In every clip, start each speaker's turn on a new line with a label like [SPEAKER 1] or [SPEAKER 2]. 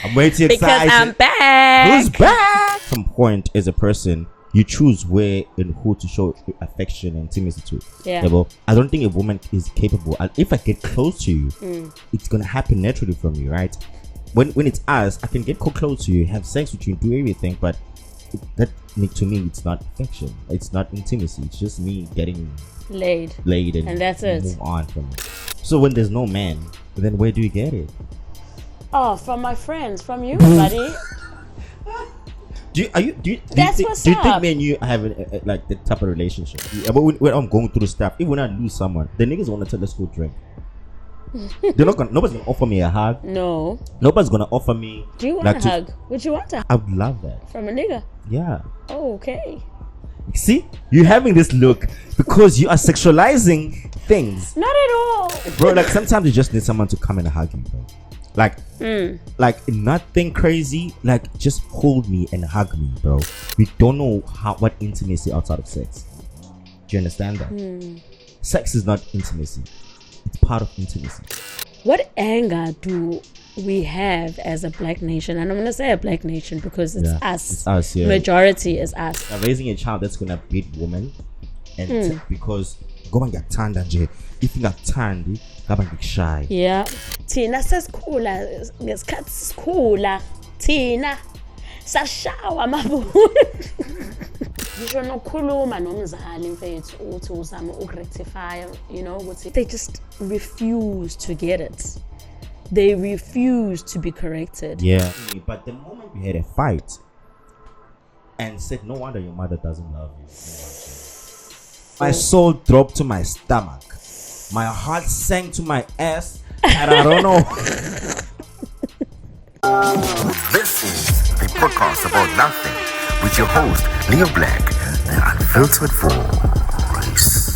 [SPEAKER 1] I'm way too
[SPEAKER 2] because
[SPEAKER 1] excited.
[SPEAKER 2] I'm back.
[SPEAKER 1] Who's back? At some point, as a person, you choose where and who to show affection and intimacy to.
[SPEAKER 2] Yeah.
[SPEAKER 1] Well, I don't think a woman is capable. If I get close to you, it's gonna happen naturally from you, right? When it's us, I can get close to you, have sex with you, do everything, but that to me, it's not affection. It's not intimacy. It's just me getting
[SPEAKER 2] laid,
[SPEAKER 1] and
[SPEAKER 2] that's it.
[SPEAKER 1] Move on from it. So when there's no man, then where do you get it?
[SPEAKER 2] Oh, from my friends, from you, buddy.
[SPEAKER 1] Do you think me and you have like the type of relationship? Yeah, but when I'm going through stuff, even when I lose someone, the niggas want to tell us go drink. Nobody's gonna offer me a hug.
[SPEAKER 2] No.
[SPEAKER 1] Nobody's gonna offer me.
[SPEAKER 2] Do you want a hug? Would you want a hug?
[SPEAKER 1] I would love that.
[SPEAKER 2] From a nigga?
[SPEAKER 1] Yeah.
[SPEAKER 2] Oh, okay.
[SPEAKER 1] See, you're having this look because you are sexualizing things.
[SPEAKER 2] Not at all,
[SPEAKER 1] bro. Like sometimes you just need someone to come and hug you, bro. Like nothing crazy. Like just hold me and hug me, bro. We don't know what intimacy outside of sex. Do you understand that? Sex is not intimacy. It's part of intimacy.
[SPEAKER 2] What anger do we have as a black nation? And I'm gonna say a black nation because it's us.
[SPEAKER 1] It's us, yeah.
[SPEAKER 2] Majority is us.
[SPEAKER 1] Now, raising a child that's gonna beat women, and because go and get turned and if you got turned, go and get shy.
[SPEAKER 2] Yeah. Tina says cooler. Ngesikhathi sikhula. Tina sashawa mabu. Ngisho nokukhuluma nomzali mfethu uthi uzama ukurectify, you know, ukuthi they just refuse to get it. They refuse to be corrected.
[SPEAKER 1] Yeah. But the moment we had a fight and said, no wonder your mother doesn't love you. My soul dropped to my stomach. My heart sank to my ass. And I don't know.
[SPEAKER 3] This is the podcast about nothing with your host, Leo Black, the unfiltered voice.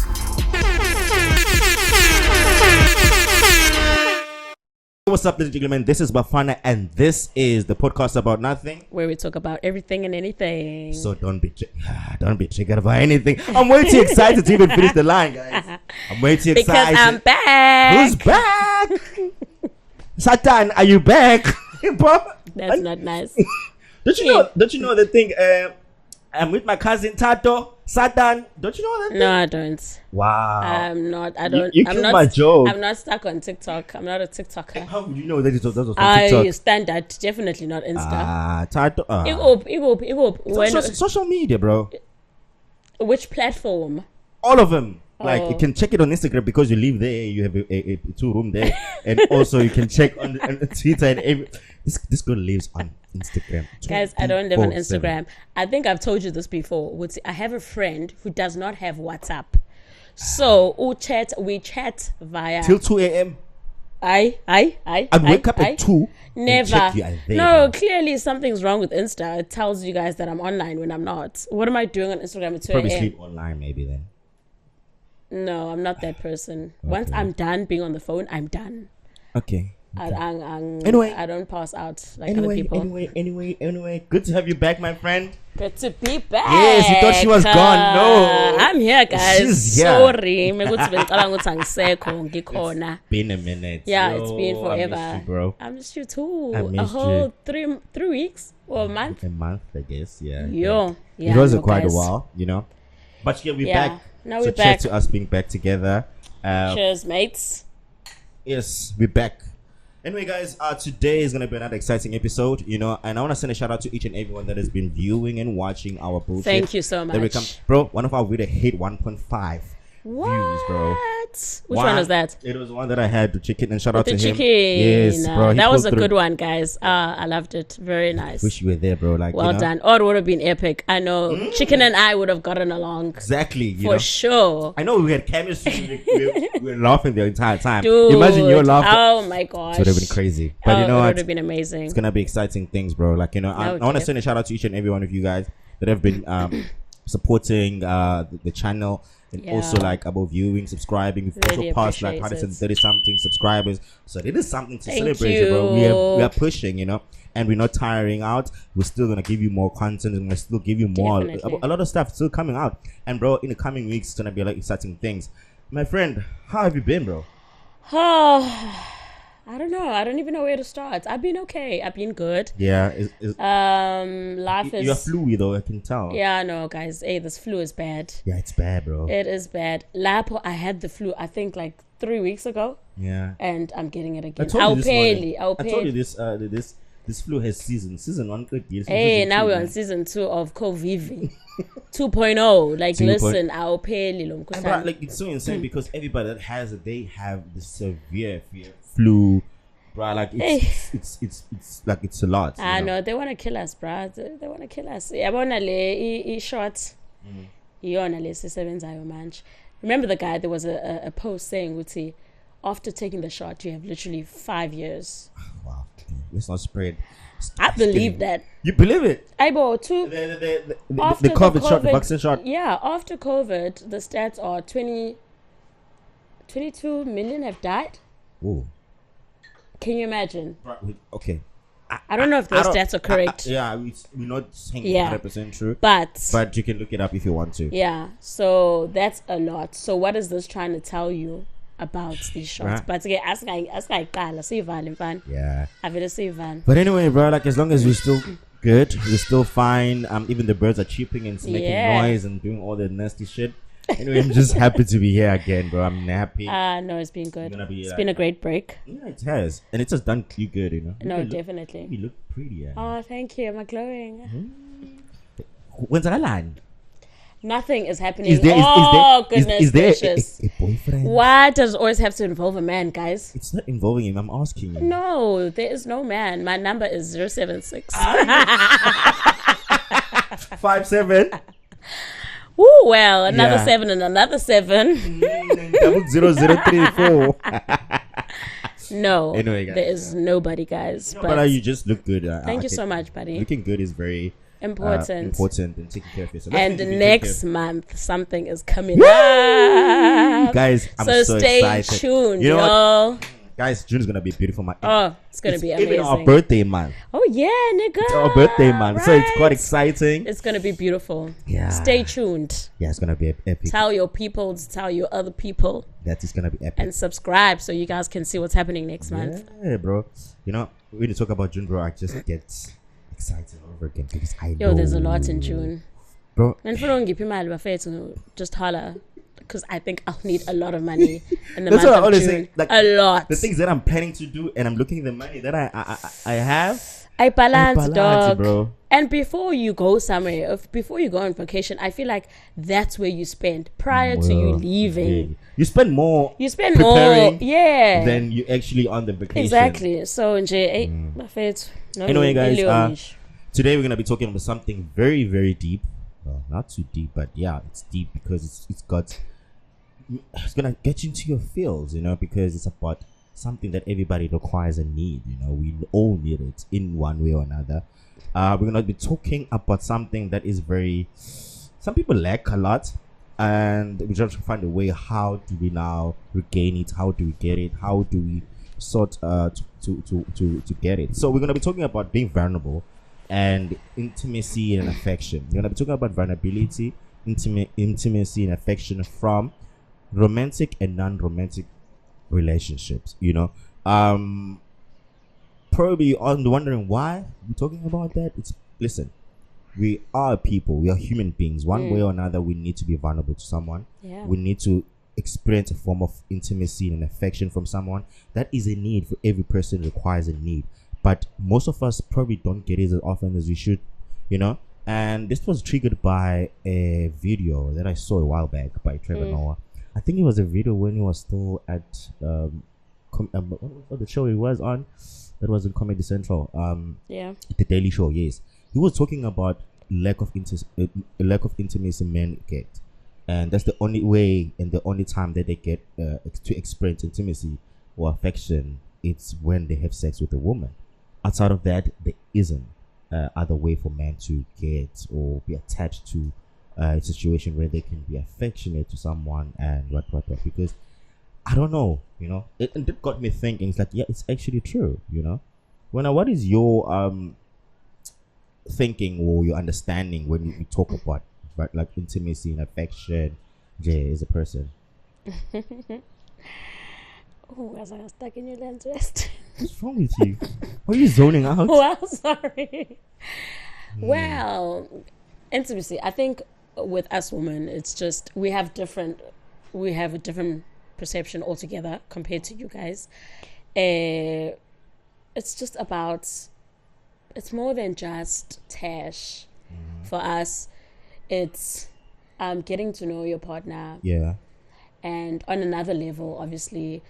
[SPEAKER 1] What's up, ladies and gentlemen? This is Bafana, and this is the podcast about nothing,
[SPEAKER 2] where we talk about everything and anything.
[SPEAKER 1] So don't be triggered about anything. I'm way too excited to even finish the line, guys. I'm way too excited
[SPEAKER 2] because I'm back.
[SPEAKER 1] Who's back? Satan, are you back?
[SPEAKER 2] That's not nice.
[SPEAKER 1] Don't you know the thing? I'm with my cousin Tato. Satan, don't you know that thing?
[SPEAKER 2] No, I don't.
[SPEAKER 1] Wow.
[SPEAKER 2] I'm not. I don't.
[SPEAKER 1] You killed my joke.
[SPEAKER 2] I'm not stuck on TikTok. I'm not a TikToker.
[SPEAKER 1] How would you know that it was on TikTok?
[SPEAKER 2] I standard, definitely not Insta.
[SPEAKER 1] Tato. Social media, bro.
[SPEAKER 2] Which platform?
[SPEAKER 1] All of them. Like you can check it on Instagram because you live there. You have a 2-room there, and also you can check on Twitter and this girl lives on Instagram.
[SPEAKER 2] Guys, I don't live on Instagram. I think I've told you this before. I have a friend who does not have WhatsApp, so we chat via
[SPEAKER 1] till 2 a.m.
[SPEAKER 2] I
[SPEAKER 1] wake up at 2.
[SPEAKER 2] Never.
[SPEAKER 1] Check you are there,
[SPEAKER 2] no, clearly something's wrong with Insta. It tells you guys that I'm online when I'm not. What am I doing on Instagram at 2 a.m.?
[SPEAKER 1] Probably sleep online, maybe then.
[SPEAKER 2] No, I'm not that person. Okay. Once I'm done being on the phone, I'm done.
[SPEAKER 1] Okay.
[SPEAKER 2] Anyway, I don't pass out like other people.
[SPEAKER 1] Anyway, good to have you back, my friend.
[SPEAKER 2] Good to be back.
[SPEAKER 1] Yes, you thought she was gone. No,
[SPEAKER 2] I'm here, guys.
[SPEAKER 1] She's here.
[SPEAKER 2] Sorry, it's
[SPEAKER 1] been a minute.
[SPEAKER 2] Yeah, it's been forever.
[SPEAKER 1] I missed you, bro.
[SPEAKER 2] I missed you too.
[SPEAKER 1] I missed
[SPEAKER 2] a whole 3 weeks or a month.
[SPEAKER 1] A month, I guess. Yeah.
[SPEAKER 2] Yeah,
[SPEAKER 1] it was quite a while, you know. But yeah, we're back.
[SPEAKER 2] Now
[SPEAKER 1] we're
[SPEAKER 2] back.
[SPEAKER 1] Cheers to us being back together.
[SPEAKER 2] Cheers, mates.
[SPEAKER 1] Yes, we're back. Anyway, guys, today is going to be another exciting episode, you know, and I want to send a shout out to each and everyone that has been viewing and watching our bullshit.
[SPEAKER 2] Thank you so much.
[SPEAKER 1] Bro, one of our videos hit 1.5 views, bro.
[SPEAKER 2] Which one was that?
[SPEAKER 1] It was one that I had to chicken, and shout out to him.
[SPEAKER 2] Chicken.
[SPEAKER 1] Yes, bro.
[SPEAKER 2] That was a good one, guys. I loved it. Very nice.
[SPEAKER 1] Wish you were there, bro. Like,
[SPEAKER 2] well done. Or it would have been epic. I know Chicken and I would have gotten along.
[SPEAKER 1] Exactly.
[SPEAKER 2] For sure.
[SPEAKER 1] I know we had chemistry. we were laughing the entire time.
[SPEAKER 2] Dude,
[SPEAKER 1] imagine your laughter.
[SPEAKER 2] Oh my gosh.
[SPEAKER 1] It would have been crazy. But you know
[SPEAKER 2] it
[SPEAKER 1] what?
[SPEAKER 2] would have been amazing.
[SPEAKER 1] It's gonna be exciting things, bro. Like, you know, I want to send a shout out to each and every one of you guys that have been supporting the channel. And also like about viewing, subscribing. We've also passed like 130 something subscribers. So it is something to celebrate, bro. We are pushing, you know, and we're not tiring out. We're still gonna give you more content, and we're still give you more. A lot of stuff still coming out. And bro, in the coming weeks, it's gonna be like exciting things. My friend, how have you been, bro?
[SPEAKER 2] Oh, I don't know. I don't even know where to start. I've been okay. I've been good.
[SPEAKER 1] Yeah.
[SPEAKER 2] Life is...
[SPEAKER 1] You're fluid though, I can tell.
[SPEAKER 2] Yeah, no, guys. Hey, this flu is bad.
[SPEAKER 1] Yeah, it's bad, bro.
[SPEAKER 2] It is bad. Lapo, I had the flu, I think, like 3 weeks ago.
[SPEAKER 1] Yeah.
[SPEAKER 2] And I'm getting it again.
[SPEAKER 1] I told you this flu has season. Season 1 could be.
[SPEAKER 2] Hey, now we're on season 2 of COVID 2.0. Like, listen, I'll pay Lilo.
[SPEAKER 1] Like, it's so insane because everybody that has it, they have the severe flu. Bro, like it's like it's a lot.
[SPEAKER 2] I know they want to kill us, bro. They want to kill us. Yabona le short. Iyona le sisebenzayo manje. Remember the guy? There was a post saying, "Uthi, after taking the shot, you have literally 5 years."
[SPEAKER 1] Wow, let's not spread.
[SPEAKER 2] I believe that.
[SPEAKER 1] You believe it?
[SPEAKER 2] I bought two.
[SPEAKER 1] The COVID shot, the vaccine shot.
[SPEAKER 2] Yeah, after COVID, the stats are 22 million have died.
[SPEAKER 1] Oh.
[SPEAKER 2] Can you imagine?
[SPEAKER 1] Okay.
[SPEAKER 2] I don't know if those stats are correct.
[SPEAKER 1] We're not saying 100% true.
[SPEAKER 2] But
[SPEAKER 1] you can look it up if you want to.
[SPEAKER 2] Yeah. So that's a lot. So what is this trying to tell you about these shots? Right. But again, ask
[SPEAKER 1] yeah.
[SPEAKER 2] I will see Van.
[SPEAKER 1] But anyway, bro, like as long as we're still good, we're still fine. Even the birds are chirping and making noise and doing all the nasty shit. Anyway, I'm just happy to be here again, bro. I'm happy.
[SPEAKER 2] No, it's been good. It's been a great break.
[SPEAKER 1] Yeah, it has. And it's just done you good, you know.
[SPEAKER 2] No, definitely.
[SPEAKER 1] You look pretty, yeah.
[SPEAKER 2] Oh, thank you. Am I glowing?
[SPEAKER 1] When's that line?
[SPEAKER 2] Nothing is happening.
[SPEAKER 1] Is there
[SPEAKER 2] gracious.
[SPEAKER 1] A boyfriend?
[SPEAKER 2] Why does it always have to involve a man, guys?
[SPEAKER 1] It's not involving him. I'm asking you.
[SPEAKER 2] No, there is no man. My number is 076.
[SPEAKER 1] 57.
[SPEAKER 2] Ooh, well, another 7 and another 7.
[SPEAKER 1] 0034.
[SPEAKER 2] No,
[SPEAKER 1] anyway, guys,
[SPEAKER 2] there is nobody, guys.
[SPEAKER 1] But you just look good.
[SPEAKER 2] Thank you so much, buddy.
[SPEAKER 1] Looking good is very important and taking care of yourself.
[SPEAKER 2] And next month, something is coming up.
[SPEAKER 1] Guys, I'm so
[SPEAKER 2] stay
[SPEAKER 1] excited.
[SPEAKER 2] Tuned,
[SPEAKER 1] you know
[SPEAKER 2] y'all.
[SPEAKER 1] What? Guys, June is going to be a beautiful month.
[SPEAKER 2] Oh, it's going to be amazing.
[SPEAKER 1] Even our birthday month.
[SPEAKER 2] Oh, yeah, nigga.
[SPEAKER 1] It's our birthday month. Right. So it's quite exciting.
[SPEAKER 2] It's going to be beautiful.
[SPEAKER 1] Yeah.
[SPEAKER 2] Stay tuned.
[SPEAKER 1] Yeah, it's going to be epic.
[SPEAKER 2] Tell your people to tell your other people.
[SPEAKER 1] That is going to be epic.
[SPEAKER 2] And subscribe so you guys can see what's happening next month.
[SPEAKER 1] Yeah, bro. You know, when you talk about June, bro, I just get excited all over again because I know.
[SPEAKER 2] There's a lot in June.
[SPEAKER 1] Bro.
[SPEAKER 2] And if you don't give him just holler. Because I think I'll need a lot of money in the
[SPEAKER 1] month
[SPEAKER 2] of June.
[SPEAKER 1] Say, like,
[SPEAKER 2] a lot.
[SPEAKER 1] The things that I'm planning to do, and I'm looking at the money that I have.
[SPEAKER 2] I balance, dog.
[SPEAKER 1] Bro.
[SPEAKER 2] And before you go somewhere, before you go on vacation, I feel like that's where you spend prior to you leaving.
[SPEAKER 1] You spend more.
[SPEAKER 2] Yeah.
[SPEAKER 1] Than you actually on the vacation.
[SPEAKER 2] Exactly. So,
[SPEAKER 1] anyway, guys, today we're gonna be talking about something very, very deep. Well, not too deep, but yeah, it's deep because it's gonna get you into your feels, you know, because it's about something that everybody requires and need. You know, we all need it in one way or another. We're gonna be talking about something that is some people lack a lot, and we just find a way. How do we now regain it? How do we get it? How do we sort to get it? So we're gonna be talking about being vulnerable and intimacy and affection. We're gonna be talking about vulnerability, intimacy and affection from romantic and non-romantic relationships. You know, probably wondering why we're talking about that. Listen, we are people, we are human beings. One way or another, we need to be vulnerable to someone. We need to experience a form of intimacy and affection from someone. That is a need for every person. Requires a need, but most of us probably don't get it as often as we should, you know. And this was triggered by a video that I saw a while back by Trevor Noah. I think it was a video when he was still at what was the show he was on? That was in Comedy Central. The Daily Show. Yes, he was talking about lack of intimacy men get, and that's the only way and the only time that they get to experience intimacy or affection. It's when they have sex with a woman. Outside of that, there isn't other way for men to get or be attached to a situation where they can be affectionate to someone and what because I don't know, you know, it got me thinking. It's like, yeah, it's actually true, you know. What is your thinking or your understanding when you talk about like intimacy and affection, Jay, as a person?
[SPEAKER 2] Oh, guys, I got stuck in your lens west.
[SPEAKER 1] What's wrong with you? Why are you zoning out?
[SPEAKER 2] Well, sorry. Well, intimacy. I think with us women, it's just we have a different perception altogether compared to you guys. It's just about. It's more than just tash. For us, it's getting to know your partner.
[SPEAKER 1] Yeah.
[SPEAKER 2] And on another level, obviously.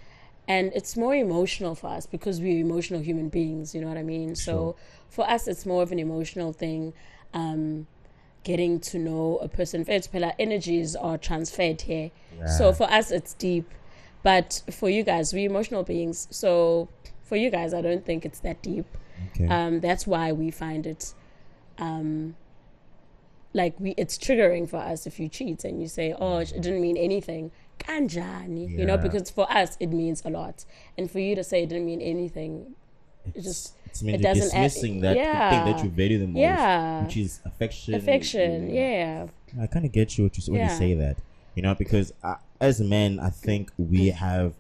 [SPEAKER 2] And it's more emotional for us because we're emotional human beings, you know what I mean? Sure. So for us, it's more of an emotional thing, getting to know a person. Energies are transferred here. Yeah. So for us, it's deep. But for you guys, we're emotional beings. So for you guys, I don't think it's that deep. Okay. That's why we find it, it's triggering for us if you cheat and you say, oh, it didn't mean anything. Kanjani, you know, because for us it means a lot, and for you to say it didn't mean anything, it doesn't dismissing that thing that you value the most, which is affection. Yeah, I kind of get you when you say that, you know, because as men, I think we have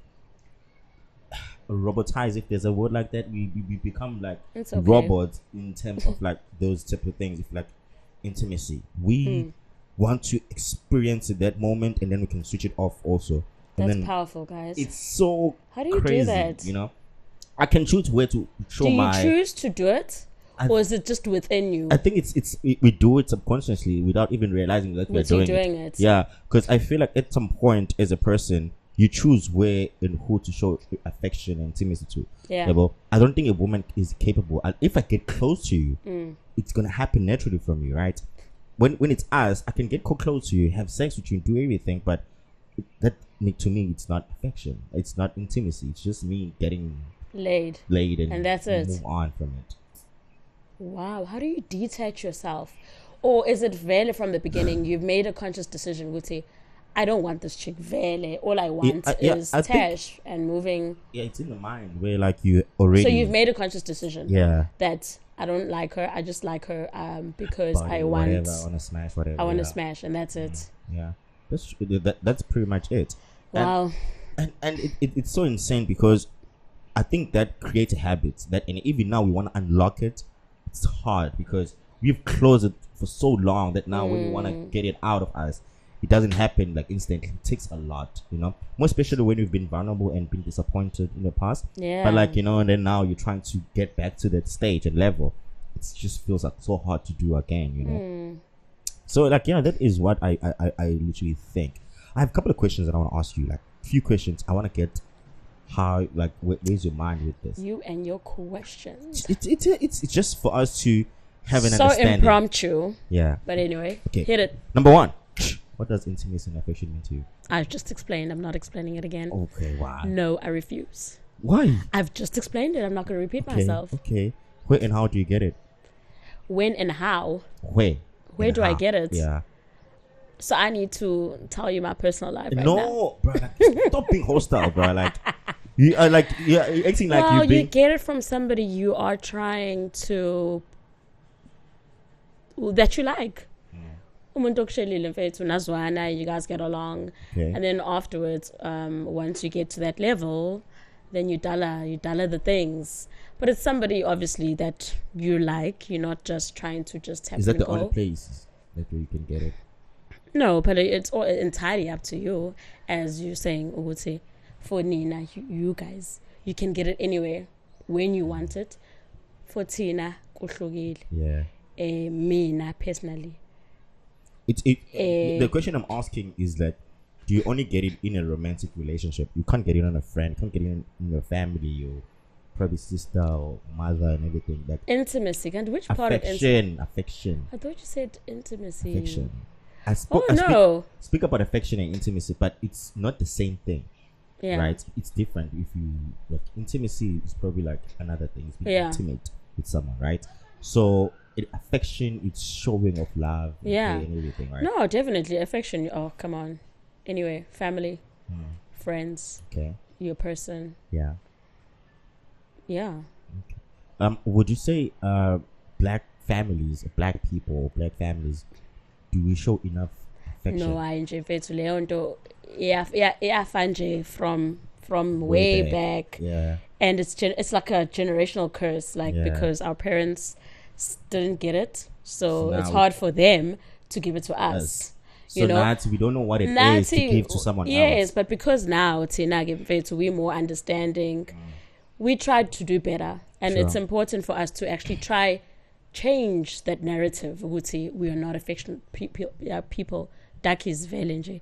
[SPEAKER 2] robotized, if there's a word like that. We become like robots in terms of like those type of things. If like intimacy, we want to experience it that moment, and then we can switch it off also. And that's powerful, guys.
[SPEAKER 1] It's so
[SPEAKER 2] how do you
[SPEAKER 1] crazy,
[SPEAKER 2] do that?
[SPEAKER 1] You know, I can choose where to show my.
[SPEAKER 2] Do you choose to do it, or is it just within you?
[SPEAKER 1] I think we do it subconsciously without even realizing that we're doing it. Yeah, because I feel like at some point as a person, you choose where and who to show affection and intimacy to. Yeah. But I don't think a woman is capable. And if I get close to you, it's gonna happen naturally from you, right? When it's us, I can get close to you, have sex with you, do everything, but that to me, it's not affection. It's not intimacy. It's just me getting laid, and that's it. Move on from it.
[SPEAKER 2] Wow, how do you detach yourself, or is it really from the beginning? You've made a conscious decision, Guti. I don't want this chick. Really, all I want is tash and moving.
[SPEAKER 1] Yeah, it's in the mind where like you already.
[SPEAKER 2] So you've made a conscious decision. Yeah. That I don't like her. I just like her because I want
[SPEAKER 1] to smash whatever.
[SPEAKER 2] I want to smash, and that's it.
[SPEAKER 1] Yeah, that's pretty much it.
[SPEAKER 2] Wow.
[SPEAKER 1] And it's so insane because I think that creates a habit that, and even now we want to unlock it. It's hard because we've closed it for so long that now when we want to get it out of us, it doesn't happen like instantly. It takes a lot, you know, more especially when we've been vulnerable and been disappointed in the past. Yeah. But like, you know, and then now you're trying to get back to that stage and level. It just feels like so hard to do again, you know. So like, yeah, that is what I literally think. I have a couple of questions that I want to ask you, like a few questions. I want to get how, like, where's your mind with this?
[SPEAKER 2] You and your questions.
[SPEAKER 1] It's just for us to have an understanding.
[SPEAKER 2] So impromptu.
[SPEAKER 1] Yeah.
[SPEAKER 2] But anyway, hit it.
[SPEAKER 1] Number one. What does intimacy and affection mean to you?
[SPEAKER 2] I've just explained. I'm not explaining it again.
[SPEAKER 1] Okay, why?
[SPEAKER 2] No, I refuse.
[SPEAKER 1] Why?
[SPEAKER 2] I've just explained it. I'm not going to repeat myself.
[SPEAKER 1] Okay. Where and how do you get it?
[SPEAKER 2] When and how?
[SPEAKER 1] Where
[SPEAKER 2] do I get it?
[SPEAKER 1] Yeah.
[SPEAKER 2] So I need to tell you my personal life right
[SPEAKER 1] now.
[SPEAKER 2] No,
[SPEAKER 1] bro. Like, stop being hostile, bro. Like, you're acting like
[SPEAKER 2] well, you get it from somebody you are trying to... that you like. You guys get along, and then afterwards, once you get to that level, then you dollar the things. But it's somebody obviously that you like. You're not just trying to just have.
[SPEAKER 1] Is that the only place that you can get it?
[SPEAKER 2] No, but it's all entirely up to you. As you're saying, Uguti, for Nina, you guys, you can get it anywhere when you want it. For Tina,
[SPEAKER 1] yeah.
[SPEAKER 2] Mina personally.
[SPEAKER 1] The question I'm asking is that, do you only get it in a romantic relationship? You can't get it on a friend. You can't get it in your family, your probably sister or mother and everything. Like
[SPEAKER 2] intimacy. And which part of
[SPEAKER 1] affection?
[SPEAKER 2] I thought you said intimacy.
[SPEAKER 1] Affection. Speak about affection and intimacy, but it's not the same thing. Yeah. Right? It's different. If you like, intimacy is probably like another thing. It's being intimate with someone, right? So affection, it's showing of love and everything, right?
[SPEAKER 2] No, definitely affection. Oh, come on. Anyway, family, friends, your person.
[SPEAKER 1] Yeah.
[SPEAKER 2] Okay.
[SPEAKER 1] Would you say black families, black people, black families, do we show enough affection?
[SPEAKER 2] No, I enjoy Leonto. Yeah, from from way back.
[SPEAKER 1] Yeah.
[SPEAKER 2] And it's like a generational curse, because our parents didn't get it, so it's hard for them to give it to us.
[SPEAKER 1] So now we don't know what it is to give to someone else.
[SPEAKER 2] Yes, but because now we're more understanding, we tried to do better, and it's important for us to actually try change that narrative. We are not affectionate people. That is very nje.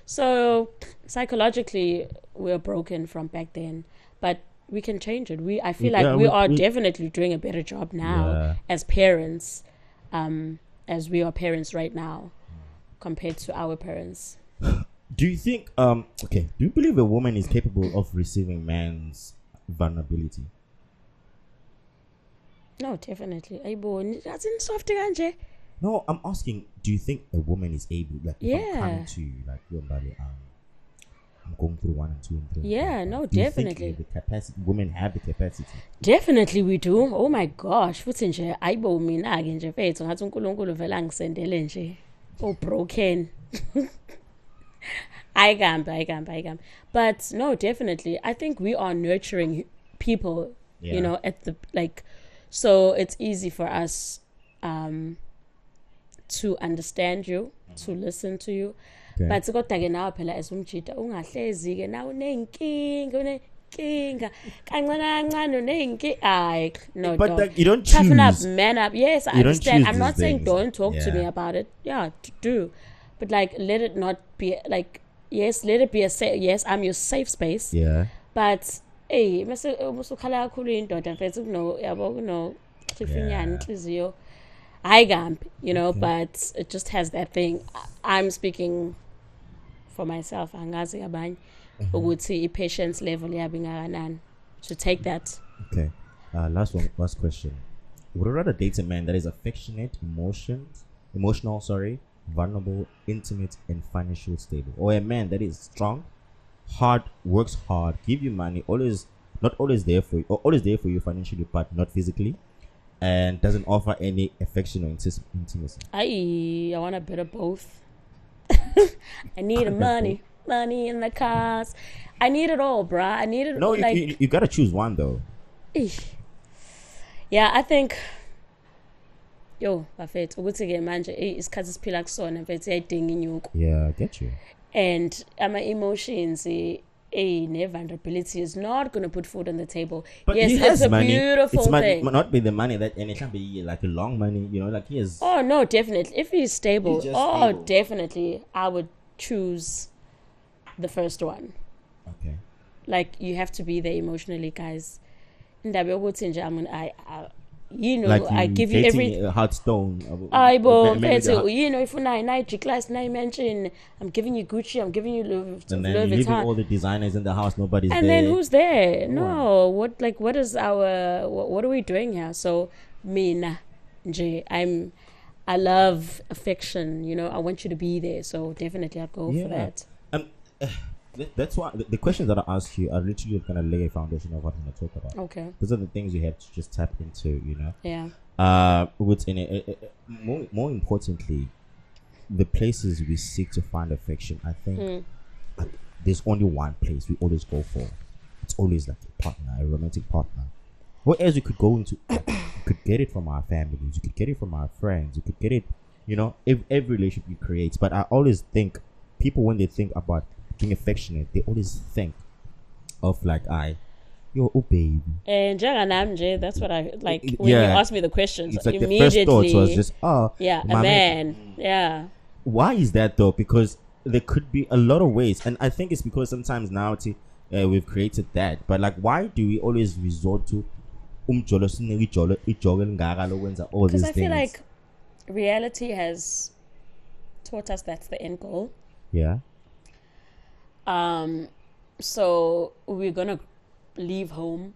[SPEAKER 2] So psychologically we're broken from back then, but we can change it. I feel like we are definitely doing a better job now as parents, as we are parents right now compared to our parents.
[SPEAKER 1] Do you think do you believe a woman is capable of receiving man's vulnerability?
[SPEAKER 2] No, definitely.
[SPEAKER 1] No, I'm asking, do you think a woman is able, like, if I'm coming to you, like, I'm going through 1 and 2 and 3.
[SPEAKER 2] Yeah, no,
[SPEAKER 1] do
[SPEAKER 2] definitely.
[SPEAKER 1] You think the capacity, women have the capacity?
[SPEAKER 2] Definitely we do. Oh my gosh. Futhi nje ayibo mina ke nje mfethu ngathi uNkulunkulu vela ngisendele nje. Oh broken. I can. But no, definitely. I think we are nurturing people, you know, at the so it's easy for us to understand you, to listen to you.
[SPEAKER 1] Okay.
[SPEAKER 2] But kodwa ke nawe phela esumjida ungahlezi ke nawe unenkinga kancane unenkinga. No,
[SPEAKER 1] but you don't
[SPEAKER 2] toughen up,
[SPEAKER 1] choose.
[SPEAKER 2] man up. Yes, I understand. I'm not saying don't talk to me about it. Yeah, do. But let it not be yes, let it be yes, I'm your safe space.
[SPEAKER 1] Yeah.
[SPEAKER 2] But hey, musukhala kakhulu indoda mfethu yabo sifinyana inhliziyo. You know, but it just has that thing. I'm speaking for myself. Angazi abanye ukuthi patience level yabi ngakanani to take that.
[SPEAKER 1] Okay. Last question. Would you rather date a man that is affectionate, emotional, vulnerable, intimate, and financially stable, or a man that is strong, works hard, give you money, not always there for you, or always there for you financially, but not physically, and doesn't offer any affection or intimacy?
[SPEAKER 2] I want a bit of both. I need money in the cars. I need it all, bruh. I need it.
[SPEAKER 1] No, you gotta choose one though.
[SPEAKER 2] Yeah, I think. Bafethu ukuthi ke manje isikhathi siphila kusona mfethu iyayidinga inyuko.
[SPEAKER 1] Yeah, I get you.
[SPEAKER 2] And ama emotions vulnerability is not going to put food on the table.
[SPEAKER 1] But
[SPEAKER 2] yes,
[SPEAKER 1] he has
[SPEAKER 2] it's a
[SPEAKER 1] money.
[SPEAKER 2] beautiful thing.
[SPEAKER 1] Might not be the money that, and it can be like a long money, you know, like he has.
[SPEAKER 2] Oh no, definitely. If he's stable,
[SPEAKER 1] stable.
[SPEAKER 2] Definitely, I would choose the first one.
[SPEAKER 1] Okay.
[SPEAKER 2] Like you have to be there emotionally, guys. I give you every
[SPEAKER 1] Heartstone.
[SPEAKER 2] You know, if I class mention, I'm giving you Gucci, I'm giving you Louis Vuitton.
[SPEAKER 1] And then you're leaving all the designers in the house, nobody's there.
[SPEAKER 2] And then who's there? No, what is our what are we doing here? So me I love affection, you know, I want you to be there. So definitely I'd go for that.
[SPEAKER 1] That's why the questions that I ask you are literally going to lay a foundation of what I'm going to talk about.
[SPEAKER 2] Okay.
[SPEAKER 1] Those are the things you have to just tap into, you know.
[SPEAKER 2] Yeah.
[SPEAKER 1] What's in it? More importantly, the places we seek to find affection. I think there's only one place we always go for. It's always like a partner, a romantic partner. Whereas we could go into, you could get it from our families, you could get it from our friends, you could get it, you know, every relationship you create. But I always think people, when they think about being affectionate, they always think of like yo baby.
[SPEAKER 2] And that's what I like when you ask me the questions.
[SPEAKER 1] It's like
[SPEAKER 2] immediately,
[SPEAKER 1] the first thought was just
[SPEAKER 2] a man. Yeah.
[SPEAKER 1] Why is that though? Because there could be a lot of ways, and I think it's because sometimes now we've created that. But like, why do we always resort to all these things?
[SPEAKER 2] Because I feel like reality has taught us that's the end goal.
[SPEAKER 1] Yeah.
[SPEAKER 2] So we're gonna leave home.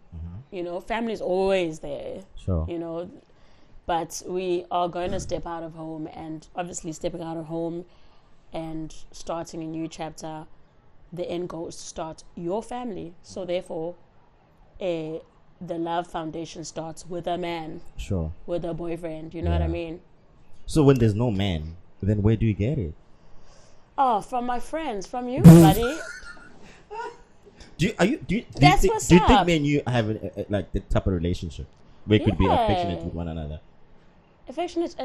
[SPEAKER 2] You know, family's always there.
[SPEAKER 1] Sure.
[SPEAKER 2] You know, but we are going to step out of home, and obviously stepping out of home and starting a new chapter, the end goal is to start your family. So therefore, the love foundation starts with a man.
[SPEAKER 1] Sure.
[SPEAKER 2] With a boyfriend. You know what I mean?
[SPEAKER 1] So when there's no man, then where do you get it?
[SPEAKER 2] Oh, from my friends, from you, buddy.
[SPEAKER 1] Do you
[SPEAKER 2] What's
[SPEAKER 1] think
[SPEAKER 2] up.
[SPEAKER 1] me and you have like the type of relationship where we could be affectionate with one another?
[SPEAKER 2] Affectionate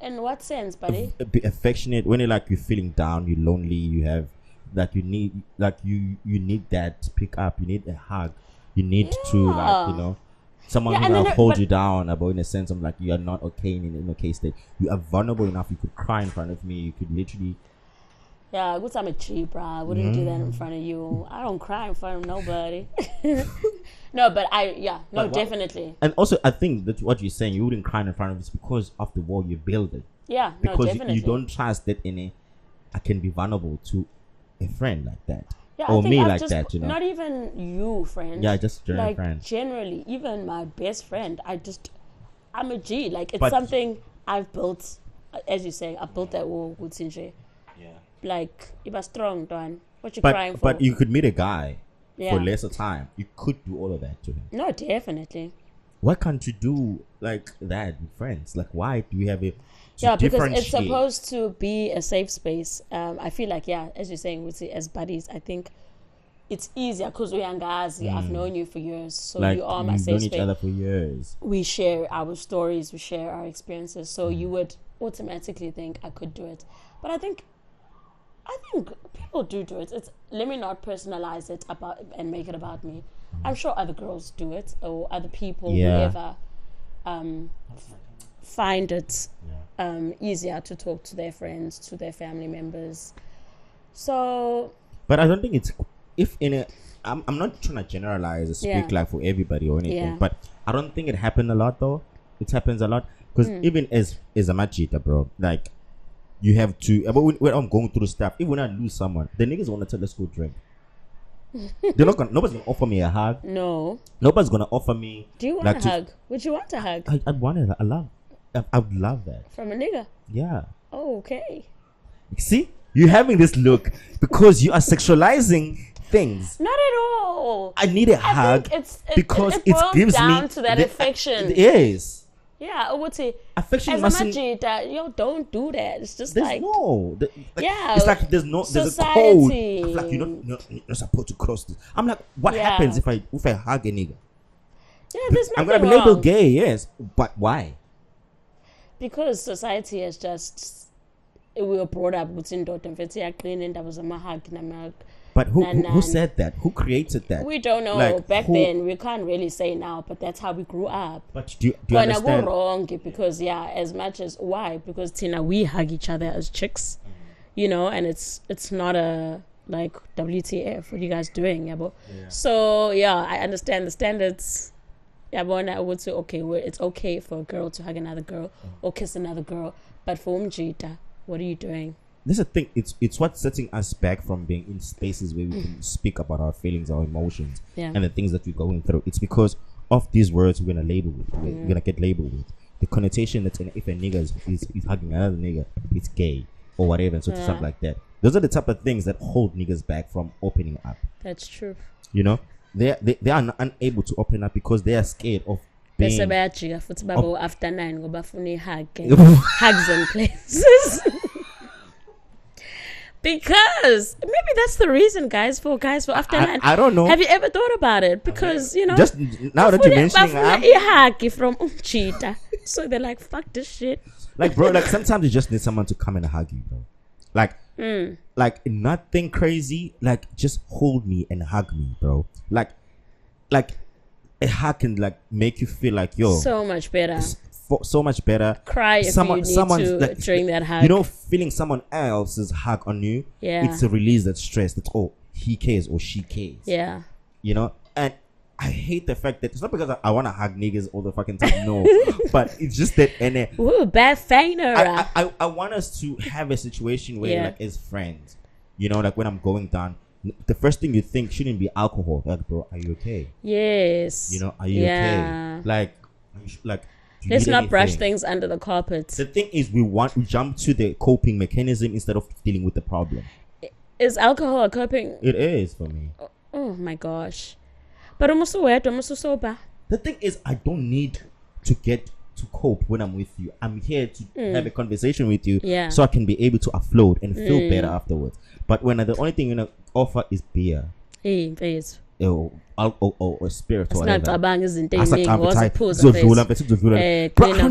[SPEAKER 2] in what sense, buddy?
[SPEAKER 1] Be affectionate when you're feeling down, you're lonely, you have that you need you need that pick up, you need a hug, you need to someone who will hold you down, about in a sense of you are not okay in an okay state. You are vulnerable enough. You could cry in front of me. You could literally.
[SPEAKER 2] Yeah, good time a cheap, bro. I wouldn't do that in front of you. I don't cry in front of nobody. No, but definitely.
[SPEAKER 1] And also, I think that what you're saying, you wouldn't cry in front of us because of the wall you build it.
[SPEAKER 2] Yeah,
[SPEAKER 1] because
[SPEAKER 2] definitely.
[SPEAKER 1] you don't trust that I can be vulnerable to a friend like that.
[SPEAKER 2] Yeah,
[SPEAKER 1] or me like that,
[SPEAKER 2] Not even you, friend.
[SPEAKER 1] Yeah, just general friend.
[SPEAKER 2] Generally, even my best friend, I'm a G. It's something I've built, as you say, I built that wall with Sinje. Yeah. You are strong, Don. What you crying for?
[SPEAKER 1] But you could meet a guy for lesser time. You could do all of that to him.
[SPEAKER 2] No, definitely.
[SPEAKER 1] Why can't you do that with friends? Why do we have it?
[SPEAKER 2] Yeah, because it's supposed to be a safe space. I feel as you're saying, as buddies, I think it's easier because we're young guys. I've known you for years, so you are my safe space.
[SPEAKER 1] We've known each other for years.
[SPEAKER 2] We share our stories, we share our experiences, so you would automatically think I could do it. But I think people do it. Let me not personalize it and make it about me. I'm sure other girls do it, or other people, whoever, find it easier to talk to their friends, to their family members. So,
[SPEAKER 1] but I don't think it's I'm not trying to generalize or speak for everybody or anything, but I don't think it happened a lot though. It happens a lot because even as a machita, bro, you have to. But when I'm going through stuff, even when I lose someone, the niggas want to tell us go drink. Nobody's gonna offer me a hug.
[SPEAKER 2] No.
[SPEAKER 1] Nobody's gonna offer me.
[SPEAKER 2] Do you want a hug? Would you want a hug?
[SPEAKER 1] I want it. I would love that.
[SPEAKER 2] From a nigga?
[SPEAKER 1] Yeah.
[SPEAKER 2] Oh, okay.
[SPEAKER 1] See? You're having this look because you are sexualizing things.
[SPEAKER 2] Not at all.
[SPEAKER 1] I need a hug because it gives
[SPEAKER 2] down
[SPEAKER 1] me
[SPEAKER 2] to that affection.
[SPEAKER 1] It is.
[SPEAKER 2] Yeah, I would say
[SPEAKER 1] affection
[SPEAKER 2] as a majita, don't do that. It's just
[SPEAKER 1] there's it's there's a code. You're not supposed to cross this. I'm like, what happens if I hug a nigga?
[SPEAKER 2] Yeah, there's nothing
[SPEAKER 1] I'm gonna be labeled gay, yes, but why?
[SPEAKER 2] Because society has just we were brought up with
[SPEAKER 1] but who said that? Who created that?
[SPEAKER 2] We don't know. Back then, we can't really say now, but that's how we grew up.
[SPEAKER 1] But do you understand?
[SPEAKER 2] Wrong because as much as why? Because Tina, we hug each other as chicks, and it's not a WTF. What are you guys doing, yabo? Yeah. So I understand the standards. Yabo, I would say it's okay for a girl to hug another girl or kiss another girl, but for Mjita, what are you doing?
[SPEAKER 1] This is the thing. It's what's setting us back from being in spaces where we can speak about our feelings, our emotions, and the things that we're going through. It's because of these words we're gonna label with. We're gonna get labeled with the connotation that if a nigga is hugging another nigga, it's gay or whatever, and stuff like that. Those are the type of things that hold niggas back from opening up.
[SPEAKER 2] That's true.
[SPEAKER 1] They are unable to open up because they are scared of being.
[SPEAKER 2] After 9, go hugs in places. Because maybe that's the reason, guys for after 9.
[SPEAKER 1] I don't know.
[SPEAKER 2] Have you ever thought about it? Because
[SPEAKER 1] just now that you're mentioning,
[SPEAKER 2] from cheetah, so they're like, fuck this shit.
[SPEAKER 1] Bro, sometimes you just need someone to come and hug you, bro. Nothing crazy. Just hold me and hug me, bro. A hug can make you feel like
[SPEAKER 2] so much better.
[SPEAKER 1] So much better.
[SPEAKER 2] Cry if you need to during that hug.
[SPEAKER 1] Feeling someone else's hug on you.
[SPEAKER 2] Yeah.
[SPEAKER 1] It's a release that stress. That he cares or she cares.
[SPEAKER 2] Yeah.
[SPEAKER 1] And I hate the fact that it's not because I want to hug niggas all the fucking time. No, but it's just that
[SPEAKER 2] ooh, bad fainer.
[SPEAKER 1] I want us to have a situation where as friends, when I'm going down, the first thing you think shouldn't be alcohol. Bro, are you okay?
[SPEAKER 2] Yes.
[SPEAKER 1] Are you okay?
[SPEAKER 2] Let's not brush things under the carpet.
[SPEAKER 1] The thing is, we jump to the coping mechanism instead of dealing with the problem.
[SPEAKER 2] Is alcohol a coping?
[SPEAKER 1] It is for me.
[SPEAKER 2] Oh my gosh. But almost sober.
[SPEAKER 1] The thing is, I don't need to get to cope when I'm with you. I'm here to have a conversation with you,
[SPEAKER 2] Yeah.
[SPEAKER 1] so I can be able to afloat and feel better afterwards. But when the only thing you offer is beer, or spirit or whatever, I don't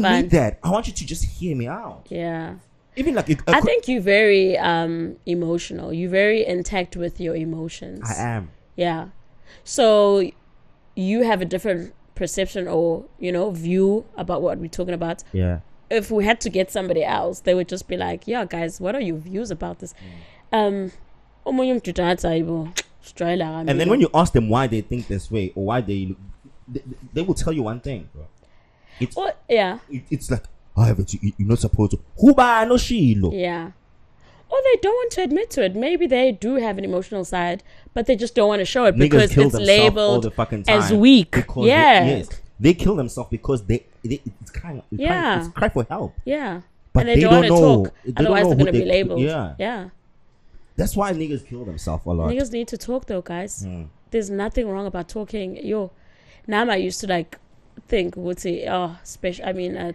[SPEAKER 1] need that. I want you to just hear me out.
[SPEAKER 2] Yeah.
[SPEAKER 1] Even like
[SPEAKER 2] I think you're very emotional. You're very intact with your emotions.
[SPEAKER 1] I am.
[SPEAKER 2] Yeah. So you have a different perception or, view about what we're talking about.
[SPEAKER 1] Yeah.
[SPEAKER 2] If we had to get somebody else, they would just be like, yeah, guys, what are your views about this? And
[SPEAKER 1] then when you ask them why they think this way or why they will tell you one thing, bro. It's like, you're not supposed to.
[SPEAKER 2] Yeah. Or they don't want to admit to it. Maybe they do have an emotional side, but they just don't want to show it because it's labeled as weak.
[SPEAKER 1] They kill themselves because it's cry for help.
[SPEAKER 2] Yeah.
[SPEAKER 1] But
[SPEAKER 2] and they don't want to talk. Otherwise, they're going to be labeled.
[SPEAKER 1] Yeah. That's why niggas kill themselves a lot.
[SPEAKER 2] Niggas need to talk though, guys. There's nothing wrong about talking. Now I used to think, a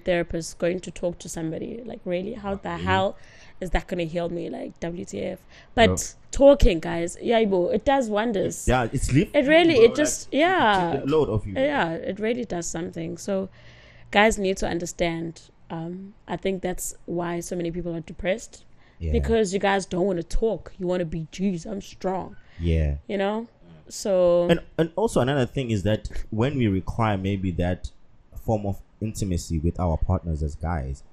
[SPEAKER 2] therapist going to talk to somebody. Like, really? How the hell is that going to heal me? Like, WTF. But talking, guys, it does wonders.
[SPEAKER 1] Yeah, it's
[SPEAKER 2] it really, it just,
[SPEAKER 1] take a load off you.
[SPEAKER 2] Yeah, it really does something. So guys need to understand. I think that's why so many people are depressed. Yeah. Because you guys don't want to talk. You want to be, geez, I'm strong.
[SPEAKER 1] Yeah.
[SPEAKER 2] So
[SPEAKER 1] and also another thing is that when we require maybe that form of intimacy with our partners as guys,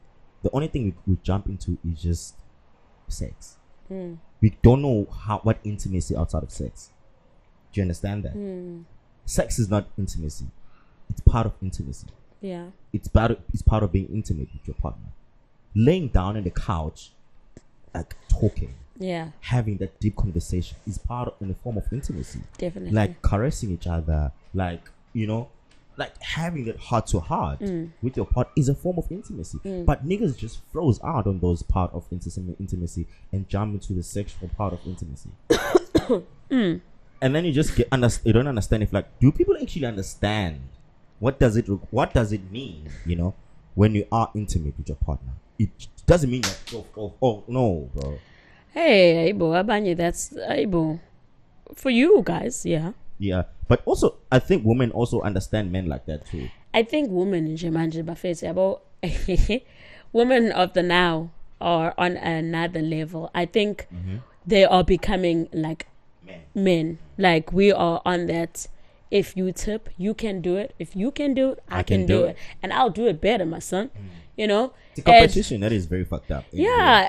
[SPEAKER 1] the only thing we jump into is just sex. We don't know what intimacy outside of sex. Do you understand that? Sex is not intimacy. It's part of intimacy.
[SPEAKER 2] Yeah.
[SPEAKER 1] It's part of being intimate with your partner. Laying down on the couch, like talking.
[SPEAKER 2] Yeah.
[SPEAKER 1] Having that deep conversation is in a form of intimacy.
[SPEAKER 2] Definitely.
[SPEAKER 1] Like caressing each other, like having that heart to heart with your partner is a form of intimacy. But niggas just froze out on those part of intimacy and jump into the sexual part of intimacy. And then you just you don't understand if do people actually understand what does it mean, when you are intimate with your partner? It doesn't mean that oh no, bro.
[SPEAKER 2] Hey, Abanye, that's for you guys, yeah.
[SPEAKER 1] Yeah, but also I think women also understand men like that too.
[SPEAKER 2] I think women in Jemanje Bafeti about women of the now are on another level. I think they are becoming like men. Like we are on that. If you tip, you can do it. If you can do it, I can do it. And I'll do it better, my son.
[SPEAKER 1] The competition that is very fucked up.
[SPEAKER 2] Yeah,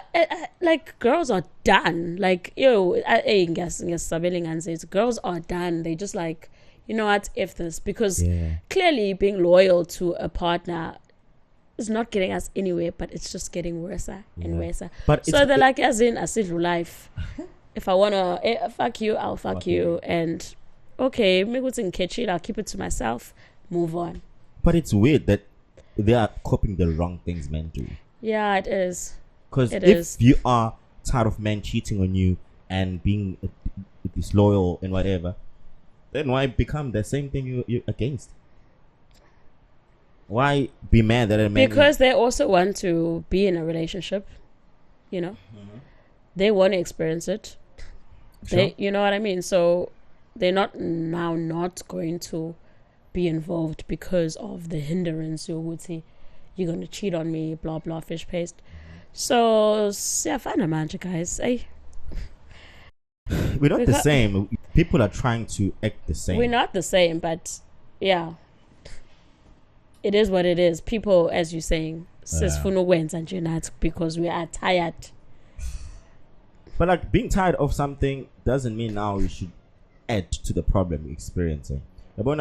[SPEAKER 2] like girls are done. Like girls are done. They just like, you know what, F this, because clearly being loyal to a partner is not getting us anywhere, but it's just getting worse and worse. But so they're like, as in, I said, life. If I wanna fuck you, I'll fuck you, and okay, maybe it's in kitchen, I'll keep it to myself. Move on.
[SPEAKER 1] But it's weird that they are copying the wrong things men do.
[SPEAKER 2] Yeah, it is.
[SPEAKER 1] Because if you are tired of men cheating on you and being disloyal and whatever, then why become the same thing you're against? Why be mad that a man?
[SPEAKER 2] Because they also want to be in a relationship. They want to experience it. Sure. You know what I mean? So they're not going to be involved because of the hindrance. You would say, you're going to cheat on me, blah, blah, fish paste. So, siyafana manje, guys.
[SPEAKER 1] We're not the same. People are trying to act the same.
[SPEAKER 2] We're not the same, but yeah. It is what it is. People, as you're saying, because we are tired.
[SPEAKER 1] But being tired of something doesn't mean now you should add to the problem you're experiencing. Now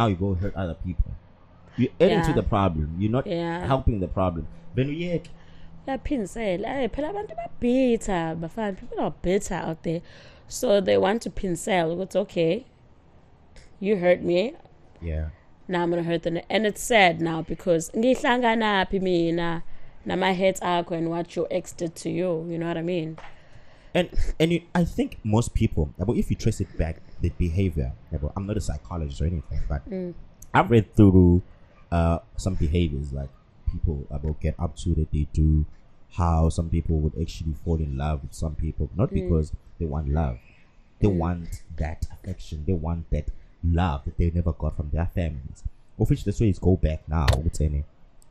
[SPEAKER 1] you go hurt other people. You're adding to the problem. You're not helping the problem. When we
[SPEAKER 2] people are bitter out there, so they want to pincel. It's okay, you hurt me, now I'm gonna hurt them. And it's sad now because my head's out and what your ex did to you. You know what I mean?
[SPEAKER 1] And I think most people, if you trace it back, the behavior, I'm not a psychologist or anything, but I've read through some behaviors like people about get up to that they do, how some people would actually fall in love with some people, not because they want love, they want that affection, they want that love that they never got from their families. Of which the stories go back now.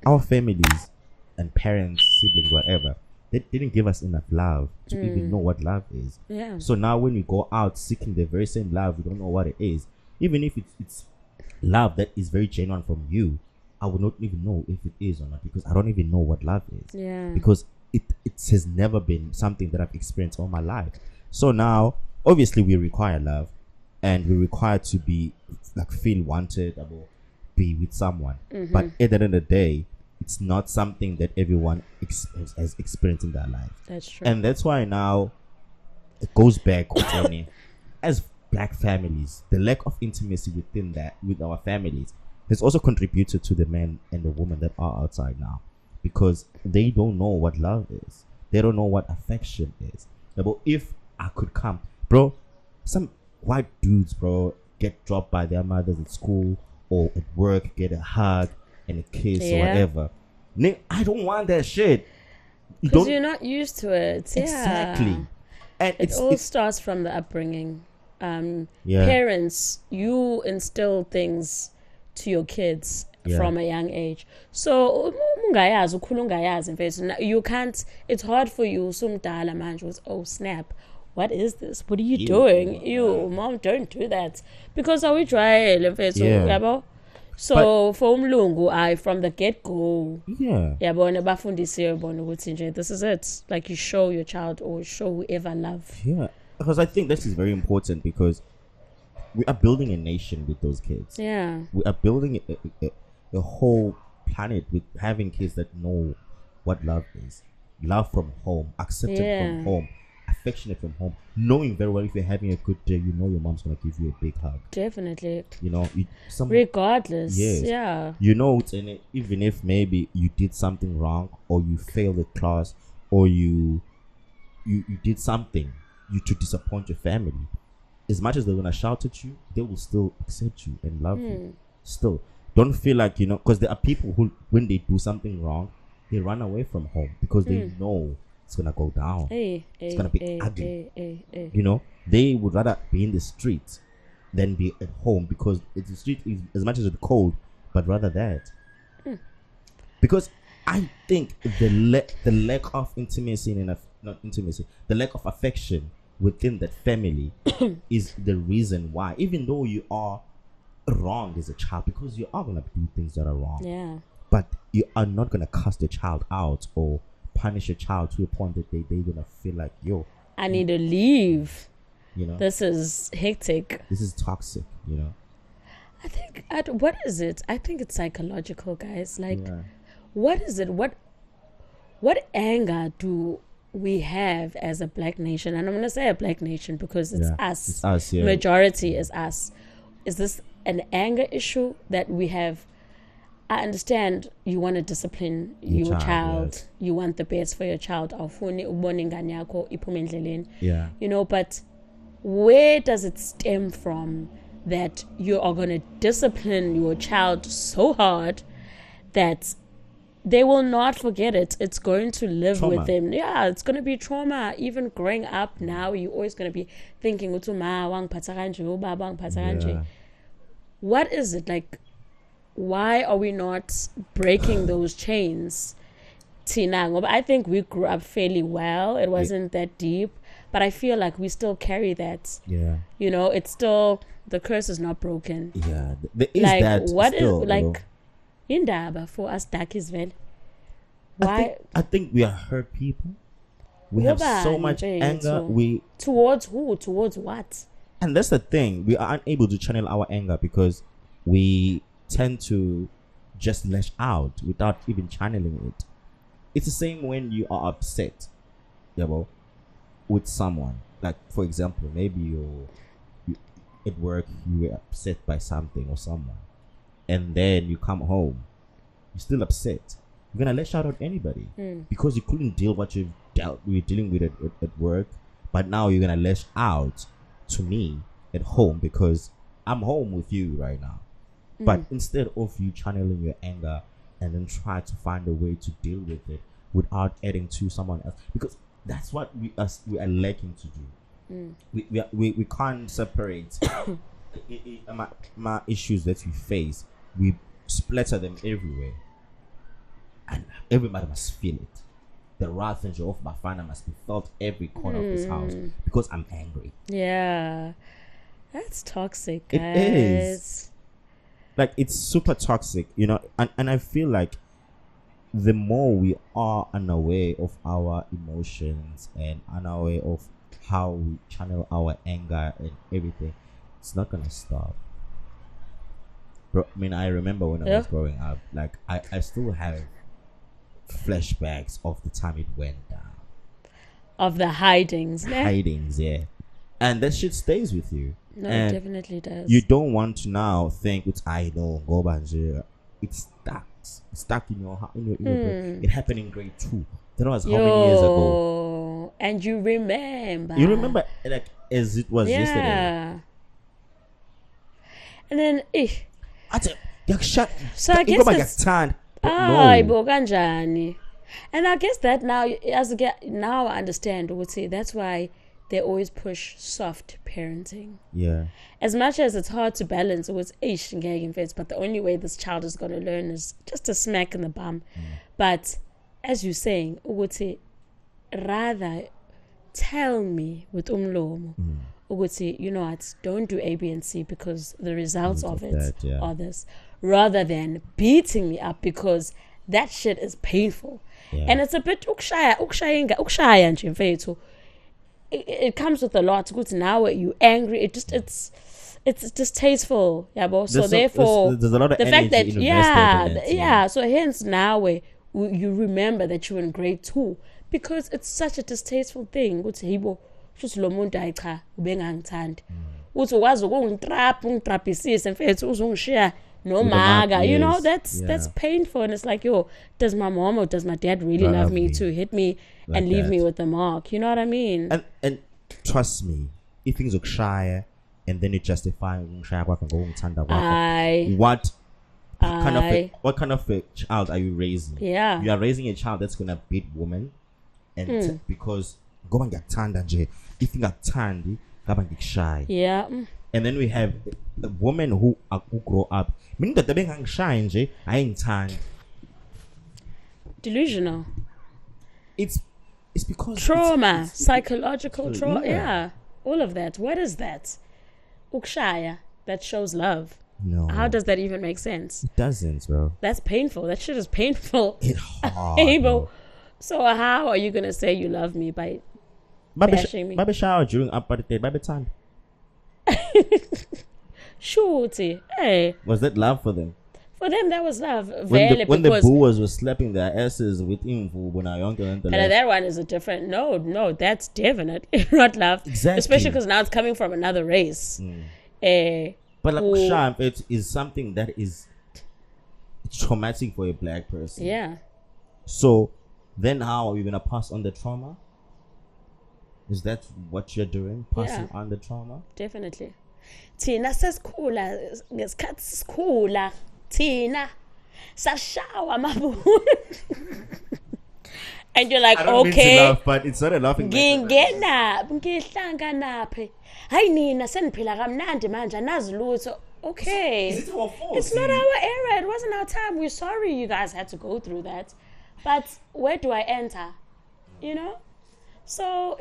[SPEAKER 1] Our families and parents, siblings, whatever, they didn't give us enough love to even know what love is.
[SPEAKER 2] Yeah.
[SPEAKER 1] So now when we go out seeking the very same love, we don't know what it is. Even if it's love that is very genuine from you, I would not even know if it is or not, because I don't even know what love is.
[SPEAKER 2] Yeah.
[SPEAKER 1] Because it has never been something that I've experienced all my life. So now, obviously, we require love, and we require to be like feel wanted or be with someone. But at the end of the day, it's not something that everyone has experienced in their life.
[SPEAKER 2] That's true.
[SPEAKER 1] And that's why now it goes back with as black families, the lack of intimacy with our families has also contributed to the men and the women that are outside now, because they don't know what love is. They don't know what affection is. But if I could come, bro, some white dudes, bro, get dropped by their mothers at school or at work, get a hug and a kiss or whatever. I don't want that shit.
[SPEAKER 2] Because you're not used to it.
[SPEAKER 1] Exactly. And
[SPEAKER 2] it all starts from the upbringing. Parents, you instill things to your kids from a young age. So you can't, it's hard for you, oh snap, what is this? What are you doing? Mom, don't do that. Because are we trying? So for umlungu, from the get-go, this is it. Like you show your child or show whoever love.
[SPEAKER 1] Yeah, because I think this is very important, because we are building a nation with those kids.
[SPEAKER 2] Yeah.
[SPEAKER 1] We are building a whole planet with having kids that know what love is. Love from home, accepted from home, affectionate from home, knowing very well if you're having a good day, you know your mom's going to give you a big hug.
[SPEAKER 2] Definitely.
[SPEAKER 1] You know,
[SPEAKER 2] regardless.
[SPEAKER 1] Yes.
[SPEAKER 2] Yeah.
[SPEAKER 1] You know, even if maybe you did something wrong or you failed a class or you did something to disappoint your family, as much as they're going to shout at you, they will still accept you and love you. Still. Don't feel like, because there are people who, when they do something wrong, they run away from home because they know it's going to go down. It's going to be ugly. They would rather be in the street than be at home, because the street is, as much as it's cold, but rather that. Because I think the lack of intimacy, the lack of affection within that family is the reason why, even though you are wrong as a child, because you are going to do things that are wrong, but you are not going to cast your child out or punish your child to a point that they're going to feel like, I
[SPEAKER 2] need to leave. This is hectic,
[SPEAKER 1] this is toxic.
[SPEAKER 2] I think what is it? I think it's psychological, guys. Like what is it? What anger do we have as a black nation? And I'm going to say a black nation because it's us.
[SPEAKER 1] It's us,
[SPEAKER 2] Majority is us. Is this an anger issue that we have? I understand you want to discipline your child. Yes. You want the best for your child. But where does it stem from that you are going to discipline your child so hard that they will not forget it? It's going to live with them. Yeah, it's going to be trauma. Even growing up now, you're always going to be thinking, what is it? Like, why are we not breaking those chains? Tina, I think we grew up fairly well. It wasn't that deep, but I feel like we still carry that.
[SPEAKER 1] Yeah.
[SPEAKER 2] It's still, the curse is not broken.
[SPEAKER 1] Yeah. There is like, that
[SPEAKER 2] what
[SPEAKER 1] still,
[SPEAKER 2] is, like, indaba for us dark as well.
[SPEAKER 1] Why? I think we are hurt people. We have so much anger.
[SPEAKER 2] Towards who? Towards what?
[SPEAKER 1] And that's the thing. We are unable to channel our anger because we tend to just lash out without even channeling it. It's the same when you are upset, with someone. Like, for example, maybe you at work, you were upset by something or someone, and then you come home, you're still upset. You're gonna lash out on anybody because you couldn't deal what you're dealing with at work, but now you're gonna lash out to me at home because I'm home with you right now. But instead of you channeling your anger and then try to find a way to deal with it without adding to someone else, because that's what we are lacking to do. We can't separate my issues that we face. We splatter them everywhere, and everybody must feel it. The wrath and of Bafana must be felt every corner of this house because I'm angry.
[SPEAKER 2] Yeah, that's toxic, guys.
[SPEAKER 1] It is. Like, it's super toxic, you know, and I feel like the more we are unaware of our emotions and unaware of how we channel our anger and everything, it's not gonna stop. Bro, I mean, I remember when I was growing up, like, I still have flashbacks of the time it went down.
[SPEAKER 2] Of the hidings.
[SPEAKER 1] Hidings, yeah. And that shit stays with you.
[SPEAKER 2] No,
[SPEAKER 1] and
[SPEAKER 2] it definitely does.
[SPEAKER 1] You don't want to now think it's I know go banje. It's stuck in your brain. It happened in grade 2. That was how many years ago?
[SPEAKER 2] And you remember.
[SPEAKER 1] You remember, like, as it was yesterday.
[SPEAKER 2] And then
[SPEAKER 1] so
[SPEAKER 2] I guess
[SPEAKER 1] it's time.
[SPEAKER 2] And I guess that now I understand. Would say that's why they always push soft parenting.
[SPEAKER 1] Yeah.
[SPEAKER 2] As much as it's hard to balance with but the only way this child is going to learn is just a smack in the bum. But as you're saying, would say rather tell me with umlomo. Would say, you know what, don't do A, B, and C because the results of it are this, rather than beating me up because that shit is painful. And it's a bit ukshaya nje mfethu. It comes with a lot. Good now you angry. It's distasteful. Yeah, but so therefore
[SPEAKER 1] there's a lot of
[SPEAKER 2] the fact that
[SPEAKER 1] in it,
[SPEAKER 2] so hence now you remember that you're in grade 2 because it's such a distasteful thing. Good hibo just lo muntu ayicha ubengangithandi. Uthi ukwazi ungitrapisisa mfethu uzongishiya no maga. You know, that's painful, and it's like, yo, does my mom or does my dad really love me to hit me like and leave me with the mark? You know what I mean?
[SPEAKER 1] And trust me, if things look shy and then you justify what kind of a child are you raising?
[SPEAKER 2] Yeah,
[SPEAKER 1] you are raising a child that's gonna beat women, and because go and get tanned and if you got tanned, go and get shy.
[SPEAKER 2] Yeah.
[SPEAKER 1] And then we have the women who grow up, meaning that they being shy, I ain't tanned.
[SPEAKER 2] Delusional.
[SPEAKER 1] It's because
[SPEAKER 2] trauma, psychological trauma. Yeah, all of that. What is that? Ukshaya that shows love.
[SPEAKER 1] No.
[SPEAKER 2] How does that even make sense?
[SPEAKER 1] It doesn't, bro.
[SPEAKER 2] That's painful. That shit is painful.
[SPEAKER 1] It's hard.
[SPEAKER 2] So how are you gonna say you love me by bashing me?
[SPEAKER 1] Baby shower during apartheid, baby time.
[SPEAKER 2] Shooty. Hey.
[SPEAKER 1] Was that love for them?
[SPEAKER 2] For them, that was love.
[SPEAKER 1] When the boers were slapping their asses with info when I younger and
[SPEAKER 2] that one is a different. No, that's definitely not love.
[SPEAKER 1] Exactly.
[SPEAKER 2] Especially because now it's coming from another race.
[SPEAKER 1] But like Sham, it is something that is traumatic for a black person.
[SPEAKER 2] Yeah.
[SPEAKER 1] So then how are you gonna pass on the trauma? Is that what you're doing? Passing on the trauma?
[SPEAKER 2] Definitely. Tina sesikhula ngesikhathi sikhula Tina sashawa mabuni. And you're like,
[SPEAKER 1] I don't
[SPEAKER 2] okay,
[SPEAKER 1] mean to laugh, but it's not a laughing matter.
[SPEAKER 2] Ngihlanga hayi nina seniphila kamnandi manje anazi lutho. Okay,
[SPEAKER 1] is it our fault?
[SPEAKER 2] It's not our era. It wasn't our time. We're sorry you guys had to go through that. But where do I enter? You know? So,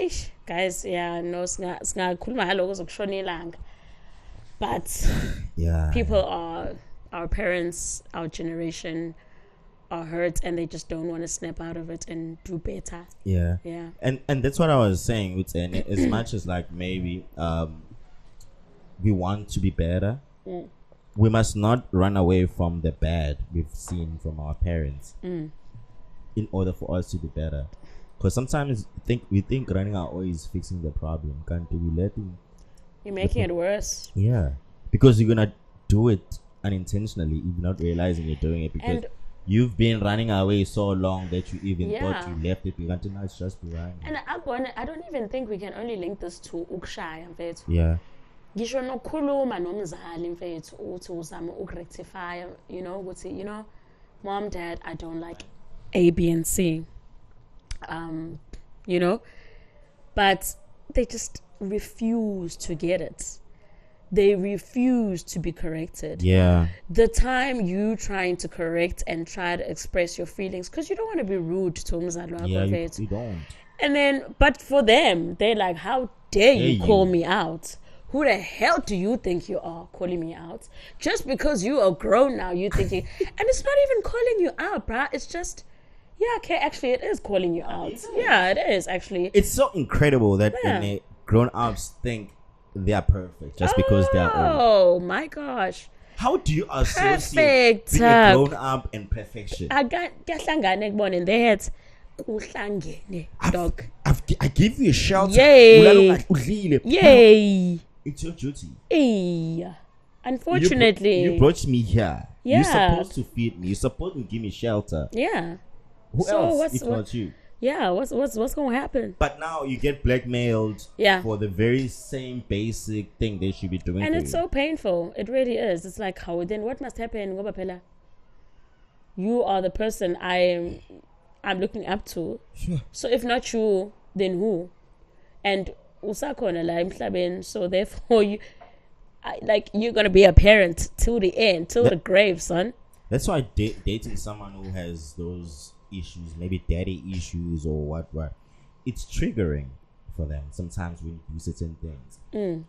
[SPEAKER 2] guys, no, singakhuluma ngaloko zokushona ilanga. But people are, our parents, our generation are hurt and they just don't want to snap out of it and do better.
[SPEAKER 1] Yeah. And that's what I was saying with as much as like maybe we want to be better, we must not run away from the bad we've seen from our parents in order for us to be better. Because sometimes we think running away is fixing the problem. Can't we letting
[SPEAKER 2] you're making it worse?
[SPEAKER 1] Yeah, because you're gonna do it unintentionally, even not realizing you're doing it because you've been running away so long that you even thought you left it. Until now it's just behind.
[SPEAKER 2] And I don't even think we can only link this to ukshaya.
[SPEAKER 1] Yeah.
[SPEAKER 2] ngisho nokukhuluma nomzali mfethu uthi uzama ukurectify, you know, ukuthi, you know, mom, dad, I don't like A, B, and C. You know, but they just refuse to get it. They refuse to be corrected.
[SPEAKER 1] Yeah.
[SPEAKER 2] The time you trying to correct and try to express your feelings, because you don't want to be rude to umzali wakho.
[SPEAKER 1] Yeah, you don't.
[SPEAKER 2] And then, but for them, they're like, how dare you call me out? Who the hell do you think you are calling me out? Just because you are grown now, you thinking, and it's not even calling you out, bruh. It's just, yeah, okay, actually, it is calling you out. Yeah, it is actually.
[SPEAKER 1] It's so incredible that when they grown-ups think they are perfect just because they are old.
[SPEAKER 2] Oh my gosh.
[SPEAKER 1] How do you associate being a grown-up and perfection?
[SPEAKER 2] I
[SPEAKER 1] give you a shelter.
[SPEAKER 2] Yay. Yay.
[SPEAKER 1] It's your duty.
[SPEAKER 2] Hey. Unfortunately.
[SPEAKER 1] You brought me here.
[SPEAKER 2] Yeah.
[SPEAKER 1] You're supposed to feed me. You're supposed to give me shelter.
[SPEAKER 2] Yeah.
[SPEAKER 1] Who else if not you?
[SPEAKER 2] Yeah, what's gonna happen?
[SPEAKER 1] But now you get blackmailed for the very same basic thing they should be doing.
[SPEAKER 2] And it's so painful. It really is. It's like, how then what must happen? You are the person I'm looking up to.
[SPEAKER 1] Sure.
[SPEAKER 2] So if not you, then who? And usakhona la emhlabeni, so therefore you're gonna be a parent till the end, till the grave, son.
[SPEAKER 1] That's why dating someone who has those issues, maybe daddy issues or what, it's triggering for them sometimes when you do certain things.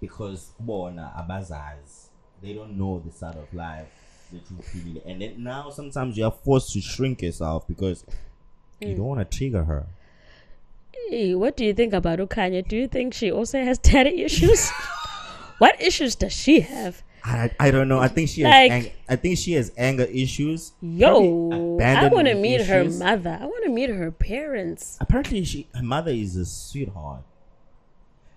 [SPEAKER 1] Because abazaz, they don't know the side of life that you feel, and then now sometimes you are forced to shrink yourself because you don't want to trigger her.
[SPEAKER 2] Hey, what do you think about Ukanya? Do you think she also has daddy issues? What issues does she have?
[SPEAKER 1] I don't know. I think she has I think she has anger issues.
[SPEAKER 2] Yo, I want to meet her mother. I want to meet her parents.
[SPEAKER 1] Apparently, her mother is a sweetheart.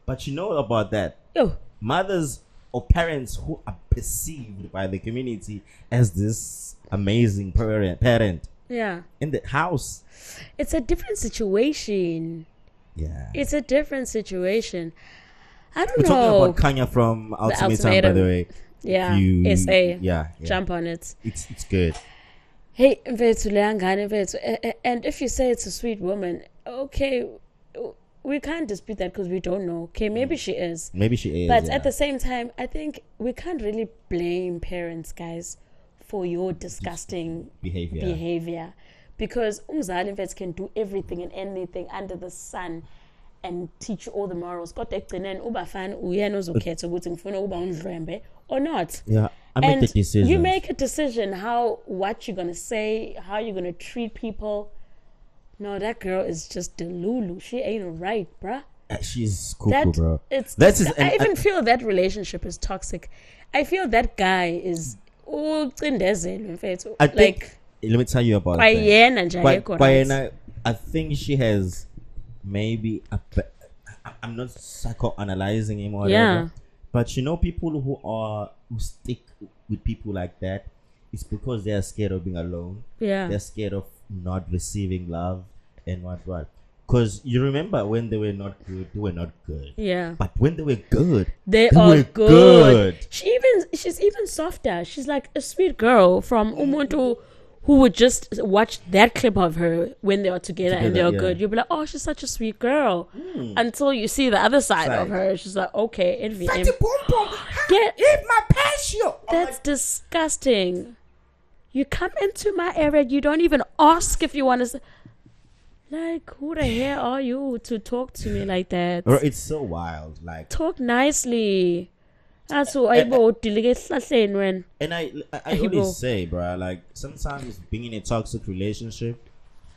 [SPEAKER 1] But you know about that?
[SPEAKER 2] Yo,
[SPEAKER 1] mothers or parents who are perceived by the community as this amazing parent.
[SPEAKER 2] Yeah.
[SPEAKER 1] In the house,
[SPEAKER 2] it's a different situation.
[SPEAKER 1] Yeah.
[SPEAKER 2] It's a different situation. I don't
[SPEAKER 1] know. We're talking about Kanye from Ultimatum, by the way.
[SPEAKER 2] Yeah, SA.
[SPEAKER 1] Yeah.
[SPEAKER 2] Jump on it.
[SPEAKER 1] It's good.
[SPEAKER 2] Hey, and if you say it's a sweet woman, okay, we can't dispute that because we don't know. Okay, maybe she is. But at the same time, I think we can't really blame parents, guys, for your disgusting behavior. Because umzali mfethu can do everything and anything under the sun and teach you all the morals. Kodwa ekugcineni ubafana uyena ozokhetha ukuthi ngifuna ukuba undlwembe or not.
[SPEAKER 1] Yeah, I make the decision.
[SPEAKER 2] You make a decision what you're gonna say, how you're gonna treat people. No, that girl is just delulu. She ain't right, bruh.
[SPEAKER 1] She's cuckoo, bro.
[SPEAKER 2] I even feel that relationship is toxic. I feel that guy is
[SPEAKER 1] I think, let me tell you about that. I think she has maybe I'm not psychoanalyzing him or whatever, but you know, people who stick with people like that, it's because they are scared of being alone. They're scared of not receiving love and what. Because you remember when they were not good.
[SPEAKER 2] Yeah.
[SPEAKER 1] But when they were good,
[SPEAKER 2] they are good. She's even softer. She's like a sweet girl from Umuntu who would just watch that clip of her when they are together and they are good. You'll be like, oh, she's such a sweet girl. Until you see the other side of her. She's like, okay, envy him.
[SPEAKER 1] Eat my passion.
[SPEAKER 2] That's disgusting. You come into my area, you don't even ask if you want to. Like, who the hell are you to talk to me like that?
[SPEAKER 1] Bro, it's so wild. Like,
[SPEAKER 2] talk nicely. That's what I when.
[SPEAKER 1] And I always say, bro, like sometimes being in a toxic relationship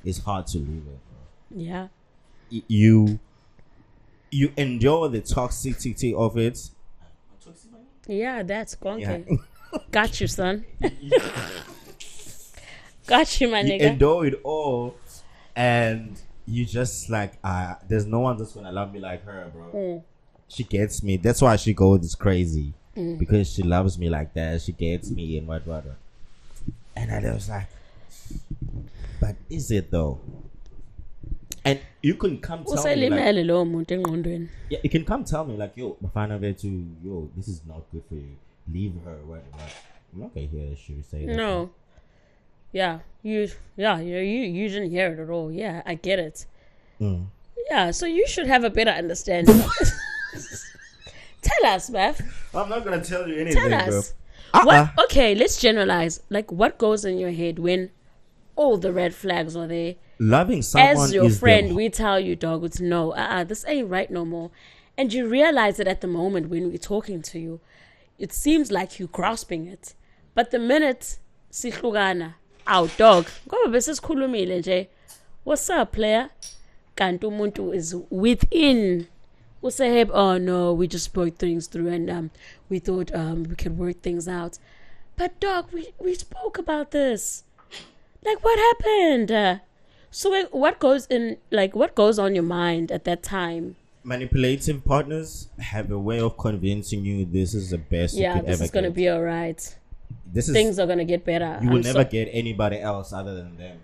[SPEAKER 1] is hard to live with.
[SPEAKER 2] Yeah.
[SPEAKER 1] You endure the toxicity of it.
[SPEAKER 2] Yeah, that's gonky. Yeah. Got you, son. Got you, my nigga.
[SPEAKER 1] You endure it all. And you just like, there's no one that's gonna love me like her, bro. She gets me. That's why she goes crazy. Because she loves me like that. She gets me and what. And I was like, but is it though? And you can come tell me
[SPEAKER 2] like,
[SPEAKER 1] yeah, you can come tell me like, yo, this is not good for you. Leave her. What? I'm not gonna hear that shit say that.
[SPEAKER 2] No. You didn't hear it at all. Yeah, I get it. Yeah, so you should have a better understanding. Tell us, Beth.
[SPEAKER 1] I'm not gonna tell you anything.
[SPEAKER 2] Tell us. What? Okay, let's generalize. Like, what goes in your head when all the red flags are there?
[SPEAKER 1] Loving someone
[SPEAKER 2] as your friend, we tell you, dog, it's no, this ain't right no more. And you realize it at the moment when we're talking to you. It seems like you're grasping it. But the minute sihlukana, dog, what's up, player? Kanti umuntu is within. We'll say, oh no, we just spoke things through and we thought we could work things out. But dog, we spoke about this. Like, what happened? So what goes on your mind at that time?
[SPEAKER 1] Manipulative partners have a way of convincing you this is the best you could ever get. Yeah,
[SPEAKER 2] this is going to be all right. Things are going to get better.
[SPEAKER 1] You will never get anybody else other than them.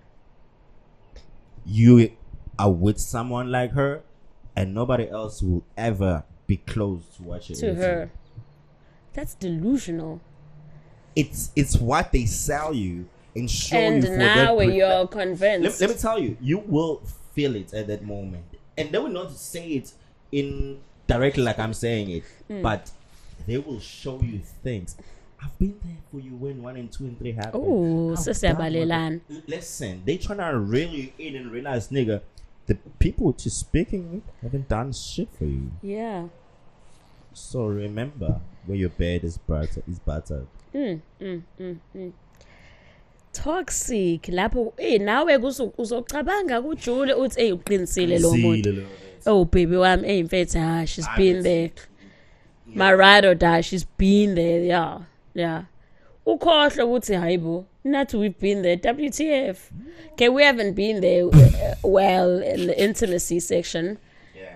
[SPEAKER 1] You are with someone like her, and nobody else will ever be close to what you're
[SPEAKER 2] to her. That's delusional.
[SPEAKER 1] It's what they sell you and show
[SPEAKER 2] and
[SPEAKER 1] you. And
[SPEAKER 2] now you're convinced.
[SPEAKER 1] Let me tell you, you will feel it at that moment, and they will not say it in directly like I'm saying it, but they will show you things. I've been there for you when 1 and 2 and 3 happen.
[SPEAKER 2] Oh,
[SPEAKER 1] listen, they trying to reel you in and realize, nigga, the people you're speaking with haven't done shit for you.
[SPEAKER 2] Yeah.
[SPEAKER 1] So remember where your bed is battered.
[SPEAKER 2] Toxic. Lapho nawe uzocabanga kujule uthi uqinisile lo muntu. Oh baby wami mfethu she's been there. My ride or die, she's been there. Yeah. Ukhohle ukuthi hayibo. Not we've been there. WTF. Okay, we haven't been there well in the intimacy section.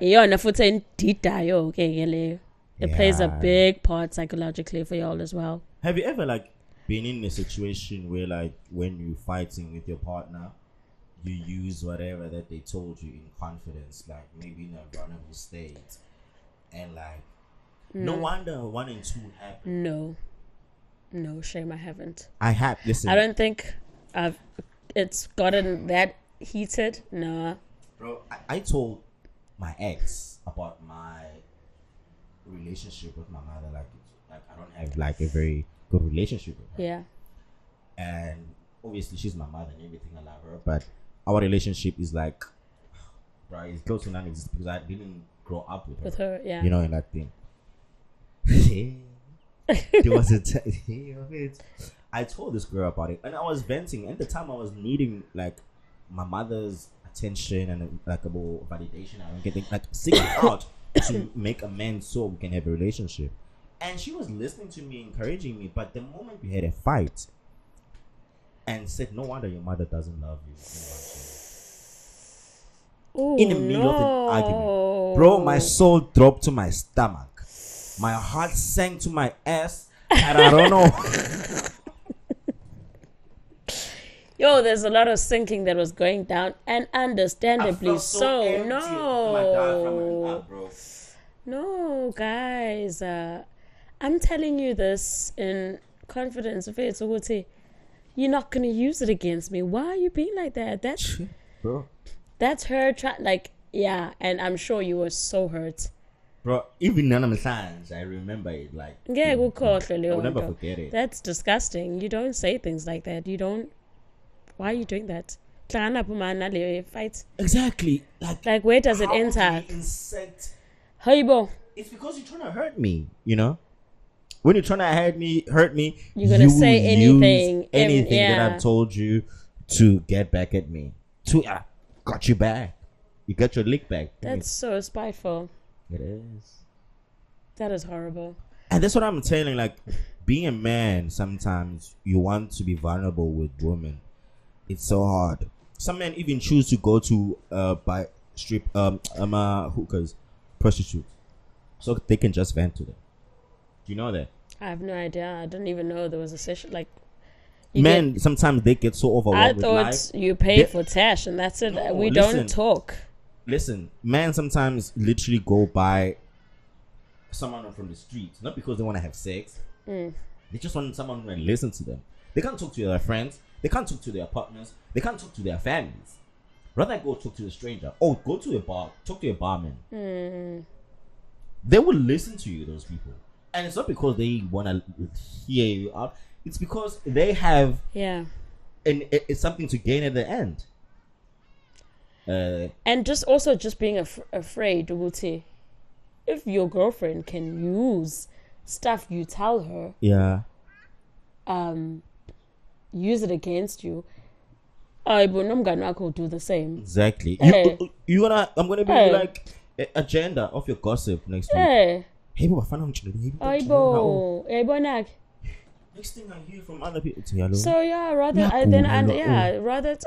[SPEAKER 2] Iyona futhi indidayo okay leyo. It plays a big part psychologically for y'all as well.
[SPEAKER 1] Have you ever been in a situation where when you're fighting with your partner, you use whatever that they told you in confidence, maybe in a vulnerable state, and no wonder 1 and 2 happened? No, shame, I haven't. I have. Listen,
[SPEAKER 2] I don't think it's gotten that heated. No,
[SPEAKER 1] bro. I told my ex about my relationship with my mother. I don't have a very good relationship with her.
[SPEAKER 2] Yeah.
[SPEAKER 1] And obviously she's my mother and everything. I love her, but our relationship is bro, it's close to non-existent because I didn't grow up with her.
[SPEAKER 2] With her, yeah.
[SPEAKER 1] You know, in that thing. There was I told this girl about it, and I was venting. At the time, I was needing my mother's attention and about validation. I was getting seeking out to make amends so we can have a relationship. And she was listening to me, encouraging me. But the moment we had a fight, and said, "No wonder your mother doesn't love you."
[SPEAKER 2] Ooh,
[SPEAKER 1] in the middle of an argument, bro, my soul dropped to my stomach. My heart sank to my ass, and I don't know.
[SPEAKER 2] Yo, there's a lot of sinking that was going down, and understandably so.
[SPEAKER 1] Empty.
[SPEAKER 2] No,
[SPEAKER 1] Up, bro.
[SPEAKER 2] No, guys. I'm telling you this in confidence. You're not gonna use it against me. Why are you being like that?
[SPEAKER 1] Bro.
[SPEAKER 2] That's her yeah, and I'm sure you were so hurt.
[SPEAKER 1] Bro, even none of my signs, I remember it. I will never forget it.
[SPEAKER 2] That's disgusting. You don't say things like that. You don't. Why are you doing that? Fight.
[SPEAKER 1] Exactly.
[SPEAKER 2] Like where does it enter?
[SPEAKER 1] It's because you're trying to hurt me, you know? When you're trying to hurt me,
[SPEAKER 2] you're going to say anything.
[SPEAKER 1] That I've told you to get back at me. Got you back. You got your lick back.
[SPEAKER 2] That's so spiteful.
[SPEAKER 1] It is.
[SPEAKER 2] That is horrible.
[SPEAKER 1] And that's what I'm telling. Being a man, sometimes you want to be vulnerable with women. It's so hard. Some men even choose to go to buy strip hookers, prostitutes, so they can just vent to them. Do you know that?
[SPEAKER 2] I have no idea. I didn't even know there was a session
[SPEAKER 1] men. Sometimes they get so overwhelmed with life.
[SPEAKER 2] I thought you pay for Tash and that's it. We don't talk.
[SPEAKER 1] listen, men sometimes literally go by someone from the street, not because they want to have sex. They just want someone who can listen to them. They can't talk to their friends. They can't talk to their partners. They can't talk to their families. Rather go talk to a stranger. Oh, go to a bar. Talk to a barman. They will listen to you, those people. And it's not because they want to hear you out. It's because they have and it's something to gain at the end.
[SPEAKER 2] And just being afraid, Uguti. If your girlfriend can use stuff you tell her, use it against you, but will do the same.
[SPEAKER 1] Exactly.
[SPEAKER 2] Hey.
[SPEAKER 1] I'm gonna be like agenda of your gossip next week. Hey, but next thing I hear from other people.
[SPEAKER 2] So rather.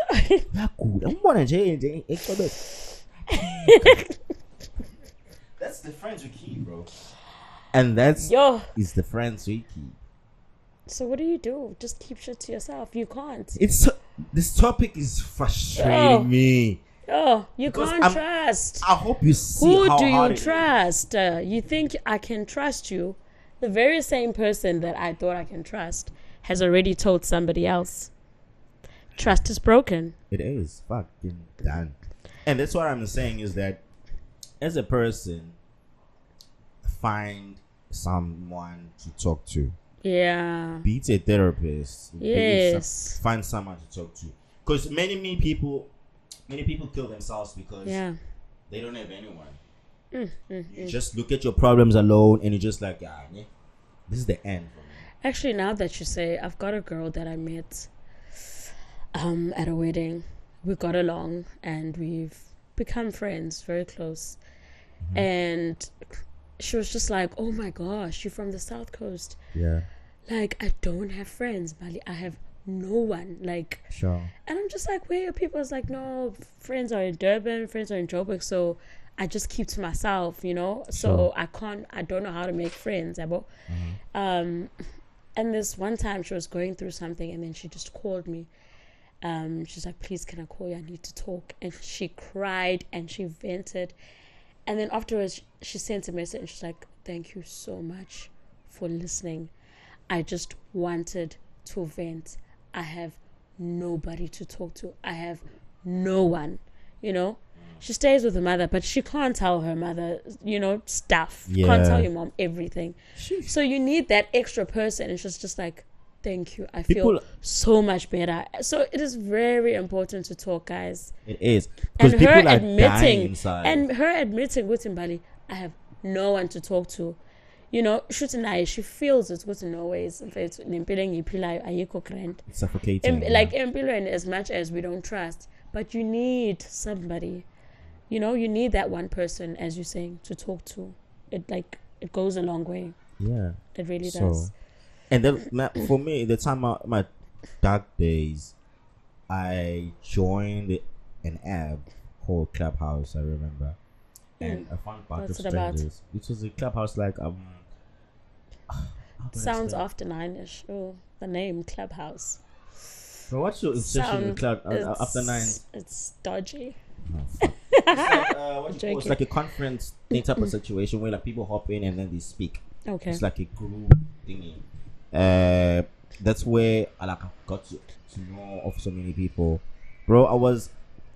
[SPEAKER 1] That's the friends we keep, bro. And is the friends we keep.
[SPEAKER 2] So what do you do? Just keep shit to yourself. You can't.
[SPEAKER 1] This topic is frustrating me.
[SPEAKER 2] You can't trust.
[SPEAKER 1] I hope you see
[SPEAKER 2] who
[SPEAKER 1] how
[SPEAKER 2] do
[SPEAKER 1] hard
[SPEAKER 2] you trust? You think I can trust you? The very same person that I thought I can trust has already told somebody else. Trust is broken.
[SPEAKER 1] It is fucking done. And that's what I'm saying is that as a person, find someone to talk to.
[SPEAKER 2] Yeah.
[SPEAKER 1] Be it a therapist.
[SPEAKER 2] Yes.
[SPEAKER 1] Find someone to talk to. Because many people kill themselves because they don't have anyone. You just look at your problems alone and you're just like, this is the end for me.
[SPEAKER 2] Actually, now that you say, I've got a girl that I met at a wedding. We got along and we've become friends, very close. And she was just like, oh my gosh, you're from the South Coast.
[SPEAKER 1] Yeah.
[SPEAKER 2] Like, I don't have friends, Bali. I have no one. Like,
[SPEAKER 1] sure.
[SPEAKER 2] And I'm just like, where are people? It's like, no, friends are in Durban, friends are in Joburg, so I just keep to myself, So I don't know how to make friends. And this one time she was going through something and then she just called me. She's like, please, can I call you? I need to talk. And she cried and she vented. And then afterwards, she sent a message and she's like, thank you so much for listening. I just wanted to vent. I have nobody to talk to. I have no one, She stays with her mother, but she can't tell her mother, stuff. Yeah. Can't tell your mom everything. Jeez. So you need that extra person. And she's just like, thank you. I feel so much better. So it is very important to talk, guys.
[SPEAKER 1] It is.
[SPEAKER 2] And her admitting, with Mbali, I have no one to talk to. She feels it with no ways. In fact,
[SPEAKER 1] it's suffocating.
[SPEAKER 2] And as much as we don't trust, but you need somebody. You need that one person, as you're saying, to talk to. It goes a long way.
[SPEAKER 1] Yeah.
[SPEAKER 2] It really does.
[SPEAKER 1] And then for me, the time of my dark days, I joined an app called Clubhouse, I remember. And I found a bunch of strangers. It was a Clubhouse
[SPEAKER 2] sounds after 9ish. Oh, the name Clubhouse.
[SPEAKER 1] So what's your obsession with Club after 9?
[SPEAKER 2] It's dodgy.
[SPEAKER 1] It's like a conference type of situation where people hop in and then they speak.
[SPEAKER 2] Okay.
[SPEAKER 1] It's like a group thingy. That's where I got to know of so many people. Bro, I was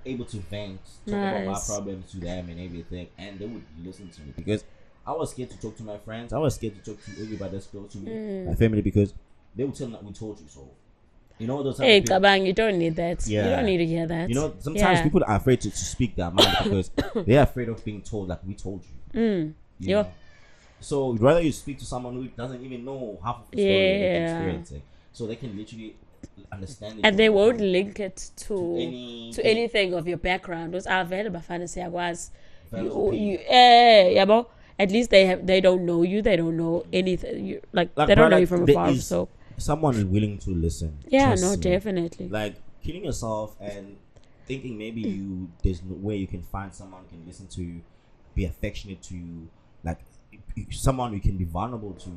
[SPEAKER 1] able to vent, talk about my problems to them and everything, and they would listen to me because I was scared to talk to my friends. I was scared to talk to everybody that's close to me, my family, because they would tell me that we told you so. Those
[SPEAKER 2] hey, Kabang, you don't need that. Yeah. You don't need to hear that.
[SPEAKER 1] Sometimes people are afraid to speak their mind because they're afraid of being told like we told you. You know? So rather you speak to someone who doesn't even know half of the story they're experiencing, so they can literally understand it.
[SPEAKER 2] And they won't link it to anything of your background. Because available fantasy was at least they don't know you. They don't know anything. They don't know you from afar. So
[SPEAKER 1] someone willing to listen.
[SPEAKER 2] Yeah, no, definitely.
[SPEAKER 1] Like killing yourself and thinking maybe there's no way you can find someone who can listen to you, be affectionate to you, like someone you can be vulnerable to.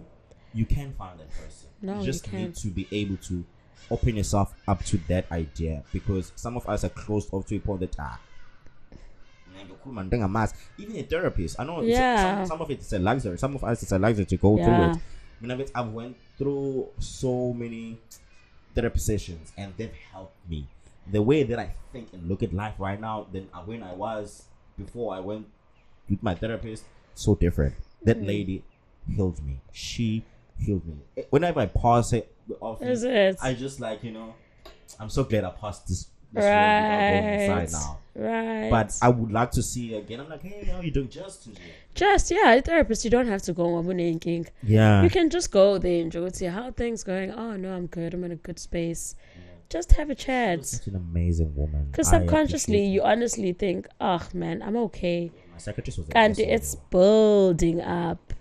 [SPEAKER 1] You can find that person.
[SPEAKER 2] No,
[SPEAKER 1] you just need to be able to open yourself up to that idea, because some of us are closed off to a point that Even a therapist, I know some of it is a luxury. Some of us it's a luxury to go through it. I went through so many therapy sessions, and they've helped me. The way that I think and look at life right now than when I was before I went with my therapist, so different. That lady healed me. She healed me. Whenever I pause it, I just I'm so glad I passed this road without going inside now.
[SPEAKER 2] Right.
[SPEAKER 1] But I would like to see again. I'm like, hey, how you doing?
[SPEAKER 2] Just a therapist. You don't have to go on king.
[SPEAKER 1] Yeah.
[SPEAKER 2] You can just go there and see how things going. Oh no, I'm good. I'm in a good space. Just have a chat.
[SPEAKER 1] Such an amazing woman.
[SPEAKER 2] Because subconsciously, you honestly think, oh man, I'm okay.
[SPEAKER 1] My psychiatrist was
[SPEAKER 2] and it's building up.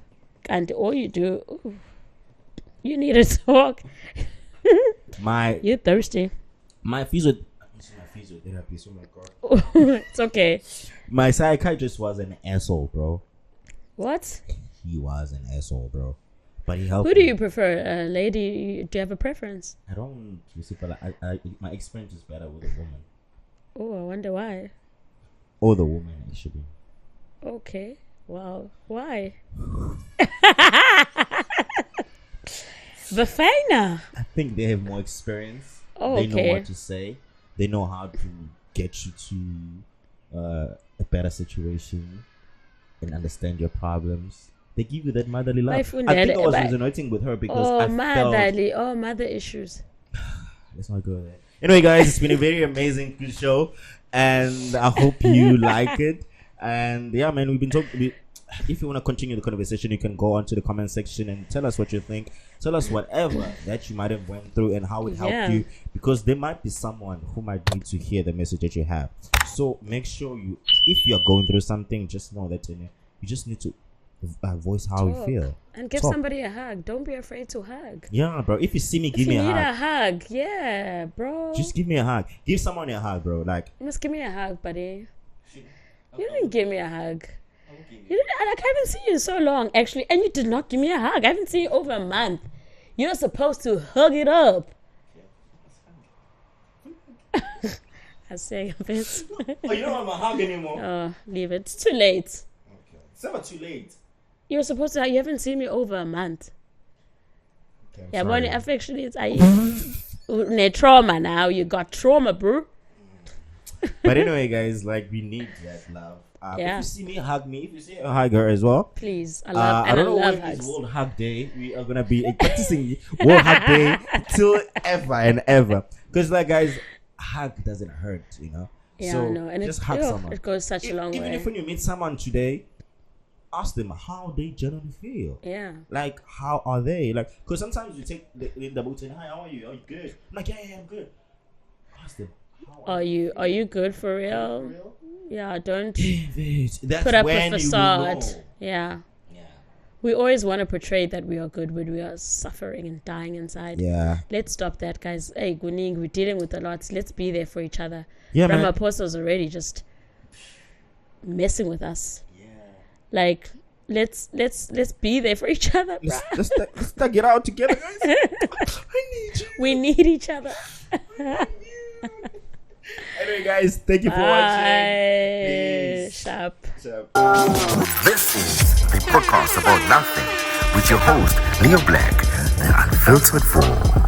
[SPEAKER 2] And all you do, you need to talk. You're thirsty.
[SPEAKER 1] My physiotherapist, oh my god.
[SPEAKER 2] It's okay.
[SPEAKER 1] My psychiatrist was an asshole, bro.
[SPEAKER 2] What?
[SPEAKER 1] He was an asshole, bro. But he helped.
[SPEAKER 2] Who do you prefer? A lady? Do you have a preference?
[SPEAKER 1] I don't. My experience is better with a woman.
[SPEAKER 2] Oh, I wonder why.
[SPEAKER 1] Or the woman, actually.
[SPEAKER 2] Okay. Wow. Why? Vagina.
[SPEAKER 1] I think they have more experience.
[SPEAKER 2] Oh,
[SPEAKER 1] they know what to say. They know how to get you to a better situation and understand your problems. They give you that motherly love. I think I was resonating with her because
[SPEAKER 2] mother issues.
[SPEAKER 1] Let's not go there. Anyway, guys, it's been a very amazing show, and I hope you like it. And yeah, man, we've been talking. If you want to continue the conversation, you can go onto the comment section and tell us what you think. Tell us whatever that you might have went through and how it helped you, because there might be someone who might need to hear the message that you have. So make sure if you are going through something, just know that you just need to voice how you feel
[SPEAKER 2] and give somebody a hug. Don't be afraid to hug.
[SPEAKER 1] Yeah, bro. If you see me, give me a hug.
[SPEAKER 2] If you need a hug, yeah, bro.
[SPEAKER 1] Just give me a hug. Give someone a hug, bro. Like,
[SPEAKER 2] you must give me a hug, buddy. You didn't give me a hug. You didn't. I haven't seen you in so long, actually, and you did not give me a hug. I haven't seen you over a month. You're supposed to hug it up. I say a bit.
[SPEAKER 1] Oh, you don't want my hug anymore.
[SPEAKER 2] Oh, leave it. It's too late.
[SPEAKER 1] Okay. It's never too late.
[SPEAKER 2] You're supposed to. You haven't seen me over a month.
[SPEAKER 1] Okay,
[SPEAKER 2] yeah, but affectionately, it's trauma now. You got trauma, bro.
[SPEAKER 1] But anyway, guys, we need that love. If you see me, hug me. If you see a hug her as well,
[SPEAKER 2] please. I
[SPEAKER 1] don't know when it's World Hug Day. We are gonna be practicing World Hug Day till ever and ever. Because, guys, hug doesn't hurt,
[SPEAKER 2] Yeah,
[SPEAKER 1] so
[SPEAKER 2] no, and
[SPEAKER 1] just hug someone.
[SPEAKER 2] It goes such a long way.
[SPEAKER 1] Even if when you meet someone today, ask them how they generally feel.
[SPEAKER 2] Yeah.
[SPEAKER 1] How are they? Because sometimes you take the boot and, hi, how are you? Are you good? I'm like, yeah, I'm good. Ask them.
[SPEAKER 2] Are you good for real?
[SPEAKER 1] For real?
[SPEAKER 2] Yeah, don't
[SPEAKER 1] That's
[SPEAKER 2] put up
[SPEAKER 1] when
[SPEAKER 2] a facade.
[SPEAKER 1] You will know.
[SPEAKER 2] Yeah. We always want to portray that we are good when we are suffering and dying inside.
[SPEAKER 1] Yeah.
[SPEAKER 2] Let's stop that, guys. Hey, Guning, we're dealing with a lot. Let's be there for each other.
[SPEAKER 1] Yeah,
[SPEAKER 2] Ramaphosa's already just messing with us.
[SPEAKER 1] Yeah.
[SPEAKER 2] Let's be there for each other.
[SPEAKER 1] Let's get it out together, guys. I need you.
[SPEAKER 2] We need each other.
[SPEAKER 1] Anyway, guys, thank you for watching.
[SPEAKER 3] Peace. Sharp. This is the podcast about nothing with your host, Leo Black, the Unfiltered Fool.